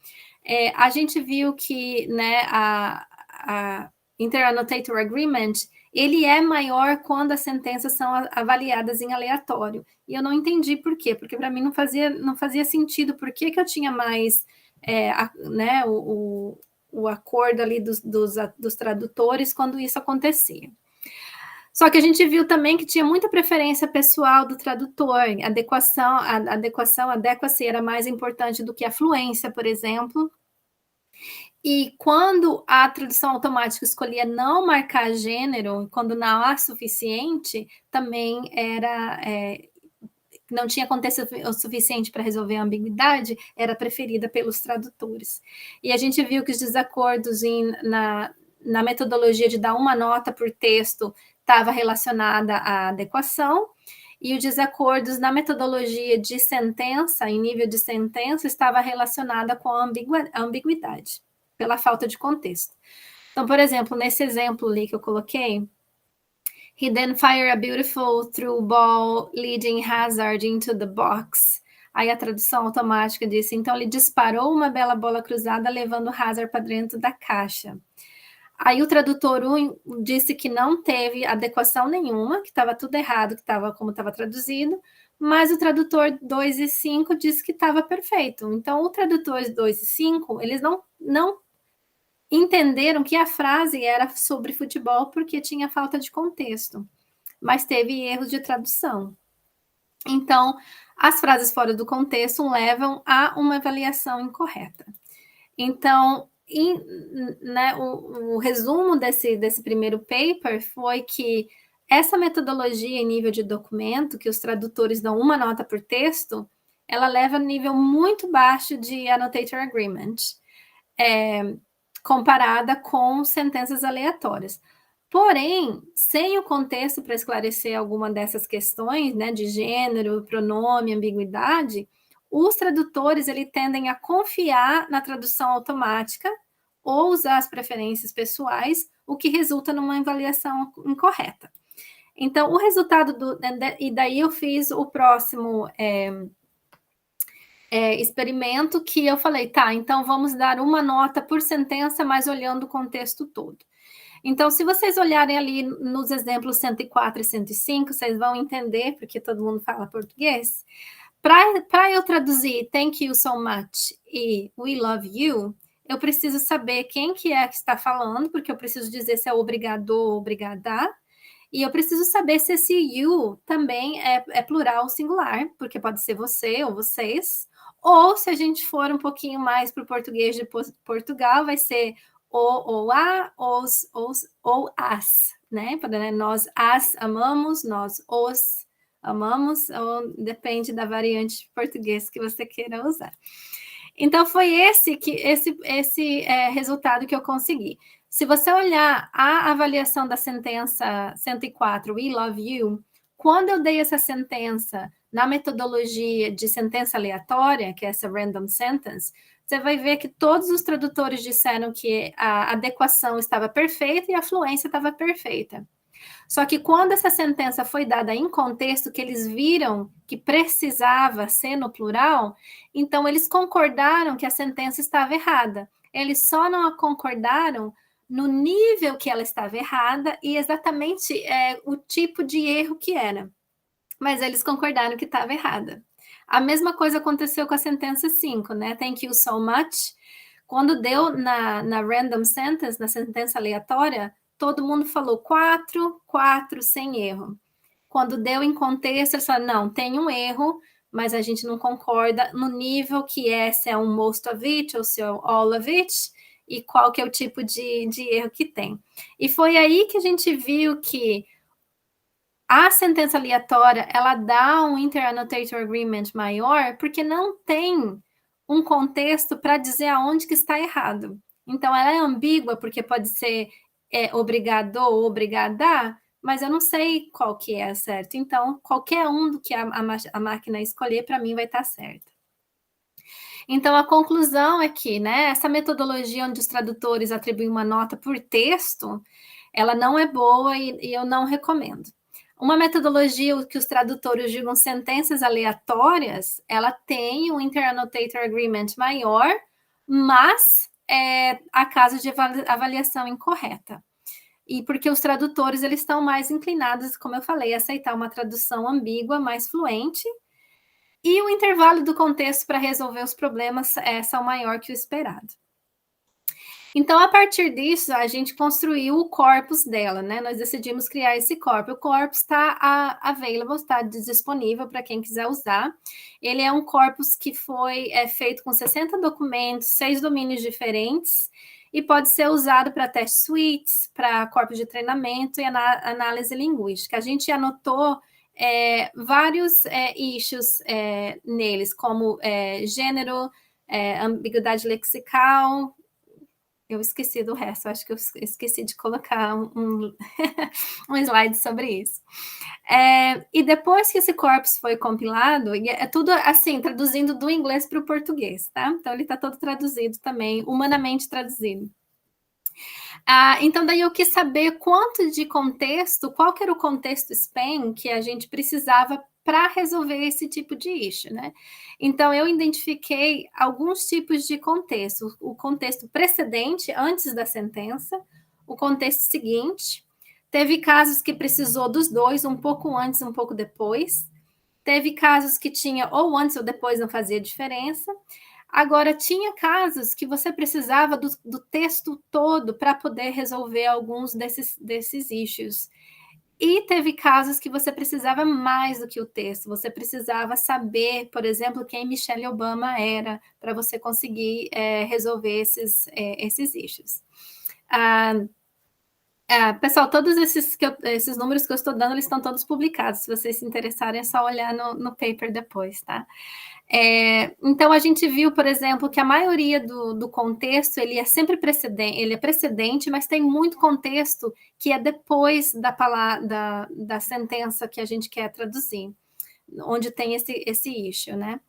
Speaker 2: a gente viu que, né, a Interannotator Agreement, ele é maior quando as sentenças são avaliadas em aleatório. E eu não entendi por quê, porque para mim não fazia sentido por que eu tinha mais né, o acordo ali dos tradutores quando isso acontecia. Só que a gente viu também que tinha muita preferência pessoal do tradutor, a adequacy era mais importante do que a fluência, por exemplo. E quando a tradução automática escolhia não marcar gênero, quando não há suficiente, também não tinha contexto o suficiente para resolver a ambiguidade, era preferida pelos tradutores. E a gente viu que os desacordos na metodologia de dar uma nota por texto estava relacionada à adequação, e os desacordos na metodologia de sentença, em nível de sentença, estava relacionada com a ambiguidade. pela falta de contexto. Então, por exemplo, nesse exemplo ali que eu coloquei, he then fired a beautiful through ball, leading Hazard into the box. Aí a tradução automática disse, então ele disparou uma bela bola cruzada, levando Hazard para dentro da caixa. Aí o tradutor 1 disse que não teve adequação nenhuma, que estava tudo errado, que estava como estava traduzido, mas o tradutor 2 e 5 disse que estava perfeito. Então, o tradutor 2 e 5, eles não entenderam que a frase era sobre futebol porque tinha falta de contexto, mas teve erros de tradução. Então, as frases fora do contexto levam a uma avaliação incorreta. Então, né, o resumo desse primeiro paper foi que essa metodologia em nível de documento, que os tradutores dão uma nota por texto, ela leva a nível muito baixo de annotator agreement, comparada com sentenças aleatórias. Porém, sem o contexto para esclarecer alguma dessas questões, né, de gênero, pronome, ambiguidade, os tradutores tendem a confiar na tradução automática ou usar as preferências pessoais, o que resulta numa avaliação incorreta. Então, o resultado e daí eu fiz o próximo experimento que eu falei, tá, então vamos dar uma nota por sentença, mas olhando o contexto todo. Então, se vocês olharem ali nos exemplos 104 e 105, vocês vão entender, porque todo mundo fala português. Para eu traduzir thank you so much e we love you, eu preciso saber quem que está falando, porque eu preciso dizer se é obrigado ou obrigada, e eu preciso saber se esse you também é plural ou singular, porque pode ser você ou vocês, ou se a gente for um pouquinho mais para o português de Portugal, vai ser o ou a, os, ou as, né? Nós as amamos, nós os amamos, ou depende da variante de português que você queira usar. Então, foi esse resultado que eu consegui. Se você olhar a avaliação da sentença 104, We Love You, quando eu dei essa sentença na metodologia de sentença aleatória, que é essa random sentence, você vai ver que todos os tradutores disseram que a adequação estava perfeita e a fluência estava perfeita. Só que quando essa sentença foi dada em contexto, que eles viram que precisava ser no plural, então eles concordaram que a sentença estava errada. Eles só não concordaram no nível que ela estava errada e exatamente o tipo de erro que era. Mas eles concordaram que estava errada. A mesma coisa aconteceu com a sentença 5, né? Thank you so much. Quando deu na random sentence, na sentença aleatória, todo mundo falou 4, 4, sem erro. Quando deu em contexto, eles falaram, não, tem um erro, mas a gente não concorda no nível que se é um most of it ou se é um all of it, e qual que é o tipo de erro que tem. E foi aí que a gente viu que a sentença aleatória, ela dá um inter-annotator agreement maior, porque não tem um contexto para dizer aonde que está errado. Então, ela é ambígua, porque pode ser obrigado ou obrigada, mas eu não sei qual que é certo. Então, qualquer um do que a máquina escolher, para mim, vai estar certo. Então, a conclusão é que, né, essa metodologia onde os tradutores atribuem uma nota por texto, ela não é boa e eu não recomendo. Uma metodologia que os tradutores digam sentenças aleatórias, ela tem um inter-annotator agreement maior, mas há casos de avaliação incorreta. E porque os tradutores eles estão mais inclinados, como eu falei, a aceitar uma tradução ambígua, mais fluente, e o intervalo do contexto para resolver os problemas são maior que o esperado. Então, a partir disso, a gente construiu o corpus dela, né? Nós decidimos criar esse corpus. O corpus está available, está disponível para quem quiser usar. Ele é um corpus que foi feito com 60 documentos, 6 domínios diferentes, e pode ser usado para test suites, para corpus de treinamento e análise linguística. A gente anotou vários issues neles, como gênero, ambiguidade lexical, Eu esqueci do resto, acho que eu esqueci de colocar um slide sobre isso. E depois que esse corpus foi compilado, é tudo assim, traduzindo do inglês para o português, tá? Então ele está todo traduzido também, humanamente traduzido. Então daí eu quis saber quanto de contexto, qual que era o contexto SPAN que a gente precisava para resolver esse tipo de issue, né? Então eu identifiquei alguns tipos de contexto, o contexto precedente, antes da sentença, o contexto seguinte, teve casos que precisou dos dois, um pouco antes, um pouco depois, teve casos que tinha ou antes ou depois, não fazia diferença. Agora, tinha casos que você precisava do texto todo para poder resolver alguns desses issues. E teve casos que você precisava mais do que o texto, você precisava saber, por exemplo, quem Michelle Obama era, para você conseguir resolver esses issues. Pessoal, todos esses números que eu estou dando, eles estão todos publicados. Se vocês se interessarem, é só olhar no paper depois, tá? Então, a gente viu, por exemplo, que a maioria do contexto, ele é sempre precedente, mas tem muito contexto que é depois da sentença que a gente quer traduzir, onde tem esse issue, né?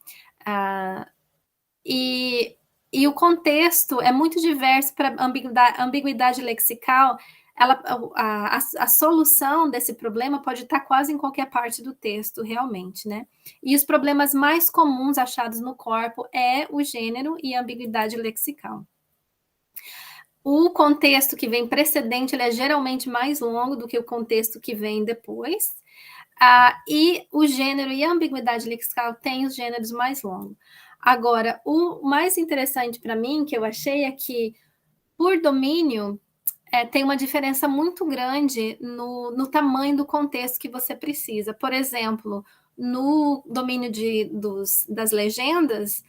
Speaker 2: E o contexto é muito diverso para ambiguidade lexical. A solução desse problema pode estar quase em qualquer parte do texto, realmente, né? E os problemas mais comuns achados no corpo é o gênero e a ambiguidade lexical. O contexto que vem precedente, ele é geralmente mais longo do que o contexto que vem depois. E o gênero e a ambiguidade lexical têm os gêneros mais longos. Agora, o mais interessante para mim, que eu achei, é que, por domínio, tem uma diferença muito grande no tamanho do contexto que você precisa. Por exemplo, no domínio das legendas,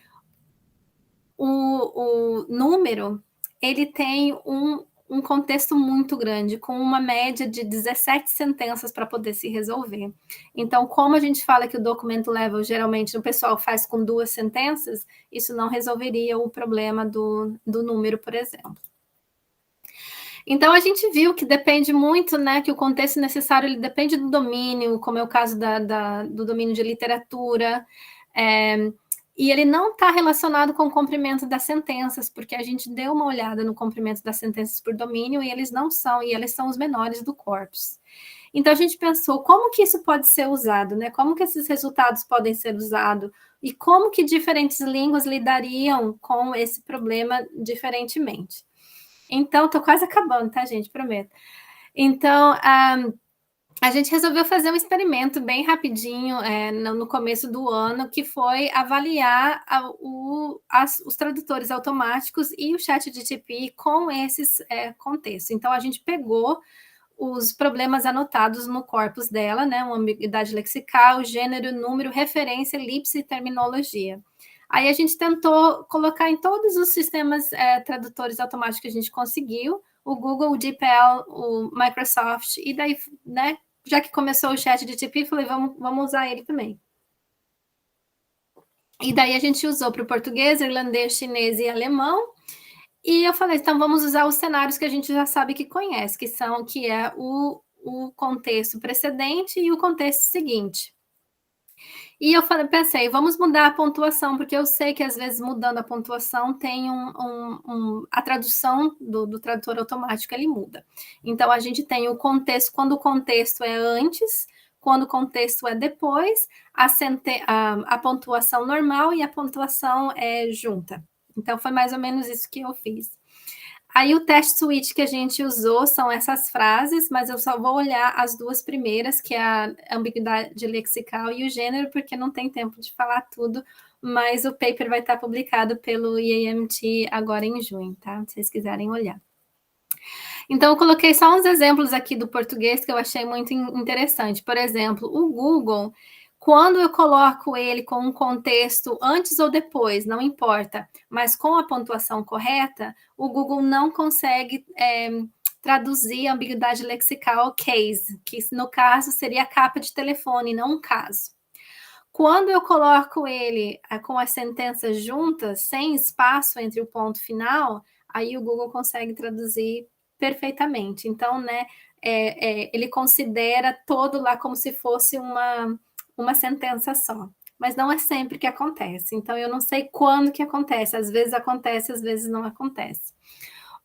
Speaker 2: o número, ele tem um contexto muito grande, com uma média de 17 sentenças para poder se resolver. Então, como a gente fala que o documento level, geralmente, o pessoal faz com 2 sentenças, isso não resolveria o problema do número, por exemplo. Então, a gente viu que depende muito, né, que o contexto necessário, ele depende do domínio, como é o caso do domínio de literatura, e ele não está relacionado com o comprimento das sentenças, porque a gente deu uma olhada no comprimento das sentenças por domínio e eles não são, e eles são os menores do corpus. Então, a gente pensou, como que isso pode ser usado, né? Como que esses resultados podem ser usados? E como que diferentes línguas lidariam com esse problema diferentemente? Então, estou quase acabando, tá, gente? Prometo. Então, a gente resolveu fazer um experimento bem rapidinho no começo do ano, que foi avaliar os tradutores automáticos e o ChatGPT com esses contextos. Então, a gente pegou os problemas anotados no corpus dela, né? Uma ambiguidade lexical, gênero, número, referência, elipse e terminologia. Aí a gente tentou colocar em todos os sistemas tradutores automáticos que a gente conseguiu, o Google, o DeepL, o Microsoft, e daí, né, já que começou o ChatGPT, falei, vamos usar ele também. E daí a gente usou para o português, irlandês, chinês e alemão, e eu falei, então vamos usar os cenários que a gente já sabe que conhece, que é o contexto precedente e o contexto seguinte. E eu pensei, vamos mudar a pontuação, porque eu sei que às vezes mudando a pontuação tem a tradução do tradutor automático, ele muda. Então a gente tem o contexto, quando o contexto é antes, quando o contexto é depois, a pontuação normal e a pontuação junta. Então foi mais ou menos isso que eu fiz. Aí o teste switch que a gente usou são essas frases, mas eu só vou olhar as 2 primeiras, que é a ambiguidade lexical e o gênero, porque não tem tempo de falar tudo, mas o paper vai estar publicado pelo IAMT agora em junho, tá? Se vocês quiserem olhar. Então, eu coloquei só uns exemplos aqui do português que eu achei muito interessante. Por exemplo, o Google, quando eu coloco ele com um contexto antes ou depois, não importa, mas com a pontuação correta, o Google não consegue traduzir a ambiguidade lexical case, que no caso seria a capa de telefone, não um caso. Quando eu coloco ele com as sentenças juntas, sem espaço entre o ponto final, aí o Google consegue traduzir perfeitamente. Então, né, ele considera todo lá como se fosse uma sentença só. Mas não é sempre que acontece. Então, eu não sei quando que acontece. Às vezes não acontece.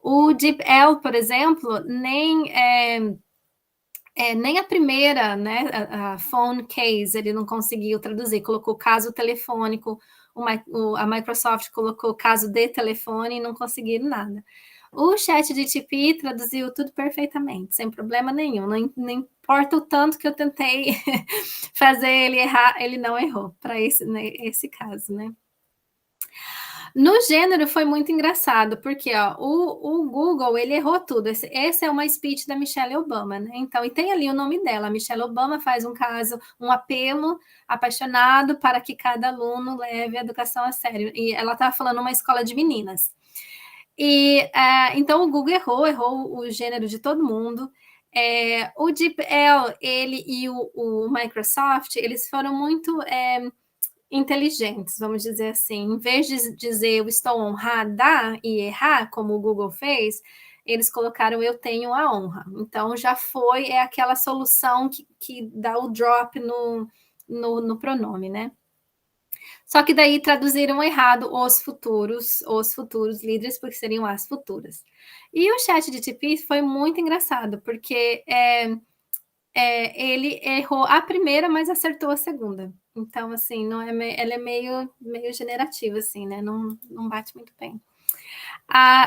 Speaker 2: O DeepL, por exemplo, nem a primeira, né, a phone case, ele não conseguiu traduzir, colocou caso telefônico, a Microsoft colocou caso de telefone e não conseguiram nada. O ChatGPT traduziu tudo perfeitamente, sem problema nenhum, não importa o tanto que eu tentei fazer ele errar, ele não errou, para esse caso, né? No gênero foi muito engraçado, porque ó, o Google ele errou tudo. Esse é uma speech da Michelle Obama, né? Então, e tem ali o nome dela. A Michelle Obama faz um apelo apaixonado para que cada aluno leve a educação a sério. E ela estava falando uma escola de meninas. E então o Google errou o gênero de todo mundo. O DeepL, ele e o Microsoft, eles foram muito inteligentes, vamos dizer assim. Em vez de dizer eu estou honrada e errar, como o Google fez, eles colocaram eu tenho a honra. Então já é aquela solução que dá o drop no pronome, né? Só que daí traduziram errado os futuros líderes, porque seriam as futuras. E o ChatGPT foi muito engraçado, porque ele errou a primeira, mas acertou a segunda. Então, assim, não ela é meio generativa, assim, né? Não bate muito bem.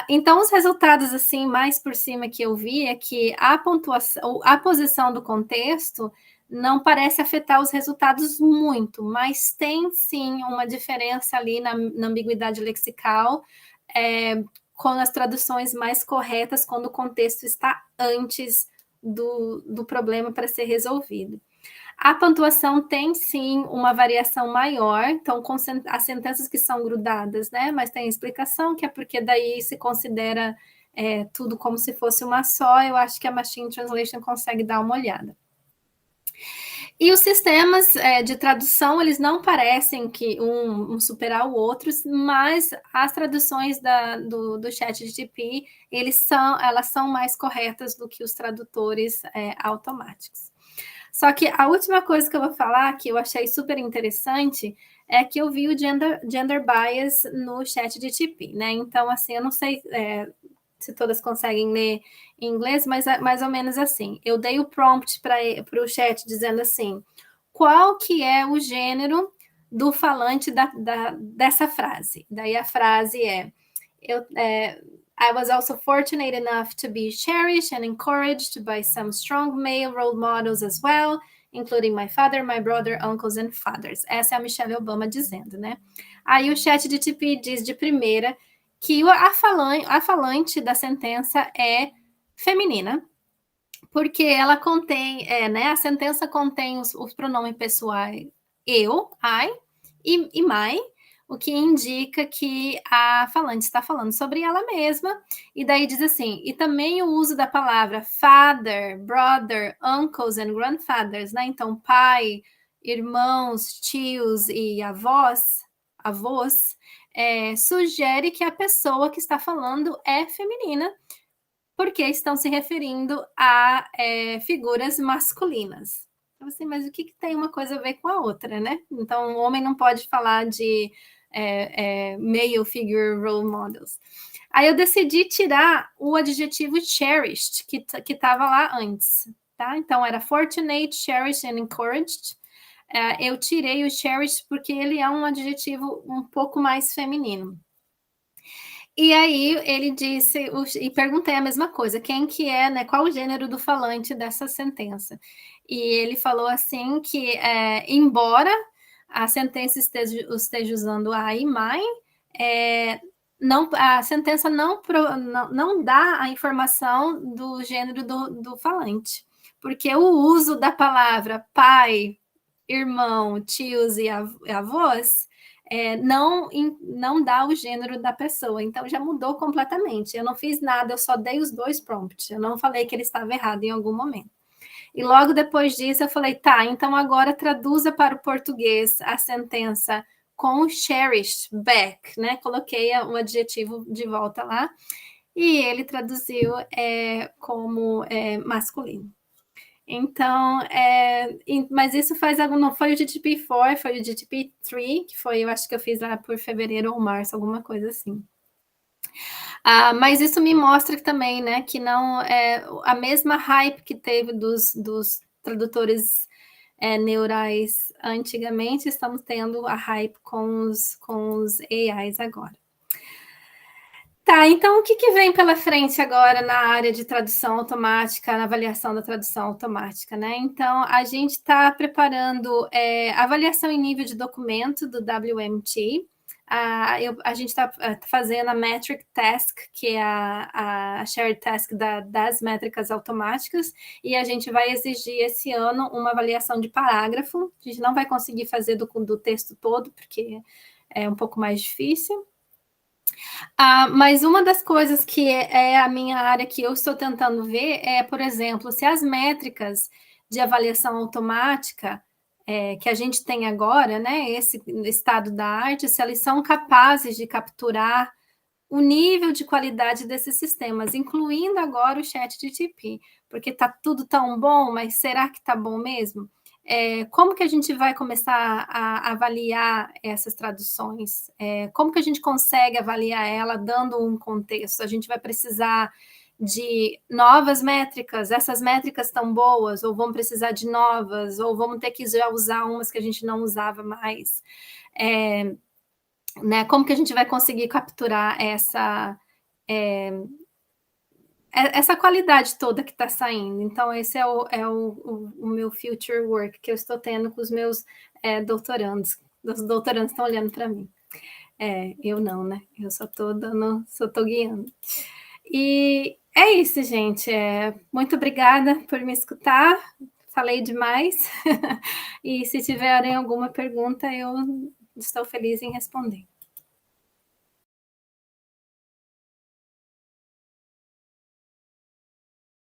Speaker 2: Então, os resultados, assim, mais por cima que eu vi é que a pontuação, a posição do contexto não parece afetar os resultados muito, mas tem sim uma diferença ali na ambiguidade lexical, com as traduções mais corretas quando o contexto está antes do problema para ser resolvido. A pontuação tem sim uma variação maior, então com as sentenças que são grudadas, né? Mas tem explicação que é porque daí se considera tudo como se fosse uma só. Eu acho que a Machine Translation consegue dar uma olhada. E os sistemas de tradução, eles não parecem que um superar o outro, mas as traduções do ChatGPT, elas são mais corretas do que os tradutores automáticos. Só que a última coisa que eu vou falar, que eu achei super interessante, é que eu vi o gender bias no ChatGPT, né? Então, assim, eu não sei se todas conseguem ler em inglês, mas é mais ou menos assim. Eu dei o prompt para o chat dizendo assim, qual que é o gênero do falante dessa frase? Daí a frase I was also fortunate enough to be cherished and encouraged by some strong male role models as well, including my father, my brother, uncles and fathers. Essa é a Michelle Obama dizendo, né? Aí o ChatGPT diz de primeira que a falante da sentença é feminina, porque ela contém, né? A sentença contém os pronomes pessoais eu, I e my, o que indica que a falante está falando sobre ela mesma, e daí diz assim, e também o uso da palavra father, brother, uncles and grandfathers, né? Então, pai, irmãos, tios e avós, sugere que a pessoa que está falando é feminina, porque estão se referindo a figuras masculinas. Então, assim, mas o que tem uma coisa a ver com a outra, né? Então, o homem não pode falar de male figure role models. Aí eu decidi tirar o adjetivo cherished, que estava lá antes, tá? Então, era fortunate, cherished and encouraged. Eu tirei o cherished porque ele é um adjetivo um pouco mais feminino. E aí ele disse, e perguntei a mesma coisa, quem que é, né? Qual o gênero do falante dessa sentença? E ele falou assim que, embora a sentença esteja usando a e my, a sentença não dá a informação do gênero do falante, porque o uso da palavra pai, irmão, tios e avós não dá o gênero da pessoa, então já mudou completamente. Eu não fiz nada, eu só dei os dois prompts, eu não falei que ele estava errado em algum momento. E logo depois disso eu falei, tá, então agora traduza para o português a sentença com cherished back, né? Coloquei o adjetivo de volta lá. e ele traduziu como masculino. Então, mas isso não foi o GTP4, foi o GTP3, que foi, eu acho que eu fiz lá por fevereiro ou março, alguma coisa assim. Mas isso me mostra que também, né, que não é a mesma hype que teve dos tradutores neurais antigamente, estamos tendo a hype com os AIs agora. Tá, então o que vem pela frente agora na área de tradução automática, na avaliação da tradução automática, né? Então, a gente está preparando avaliação em nível de documento do WMT. A gente está fazendo a Metric Task, que é a Shared Task das métricas automáticas, e a gente vai exigir esse ano uma avaliação de parágrafo. A gente não vai conseguir fazer do texto todo, porque é um pouco mais difícil. Mas uma das coisas que é a minha área que eu estou tentando ver por exemplo, se as métricas de avaliação automática que a gente tem agora, né, esse estado da arte, se elas são capazes de capturar o nível de qualidade desses sistemas, incluindo agora o ChatGPT, porque está tudo tão bom, mas será que está bom mesmo? Como que a gente vai começar a avaliar essas traduções? Como que a gente consegue avaliar ela dando um contexto? A gente vai precisar de novas métricas? Essas métricas estão boas? Ou vamos precisar de novas? Ou vamos ter que já usar umas que a gente não usava mais? Né? Como que a gente vai conseguir capturar essa qualidade toda que está saindo? Então, esse é o meu future work que eu estou tendo com os meus doutorandos. Os doutorandos estão olhando para mim. Eu não, né? Eu só estou guiando. E é isso, gente. Muito obrigada por me escutar. Falei demais. E se tiverem alguma pergunta, eu estou feliz em responder.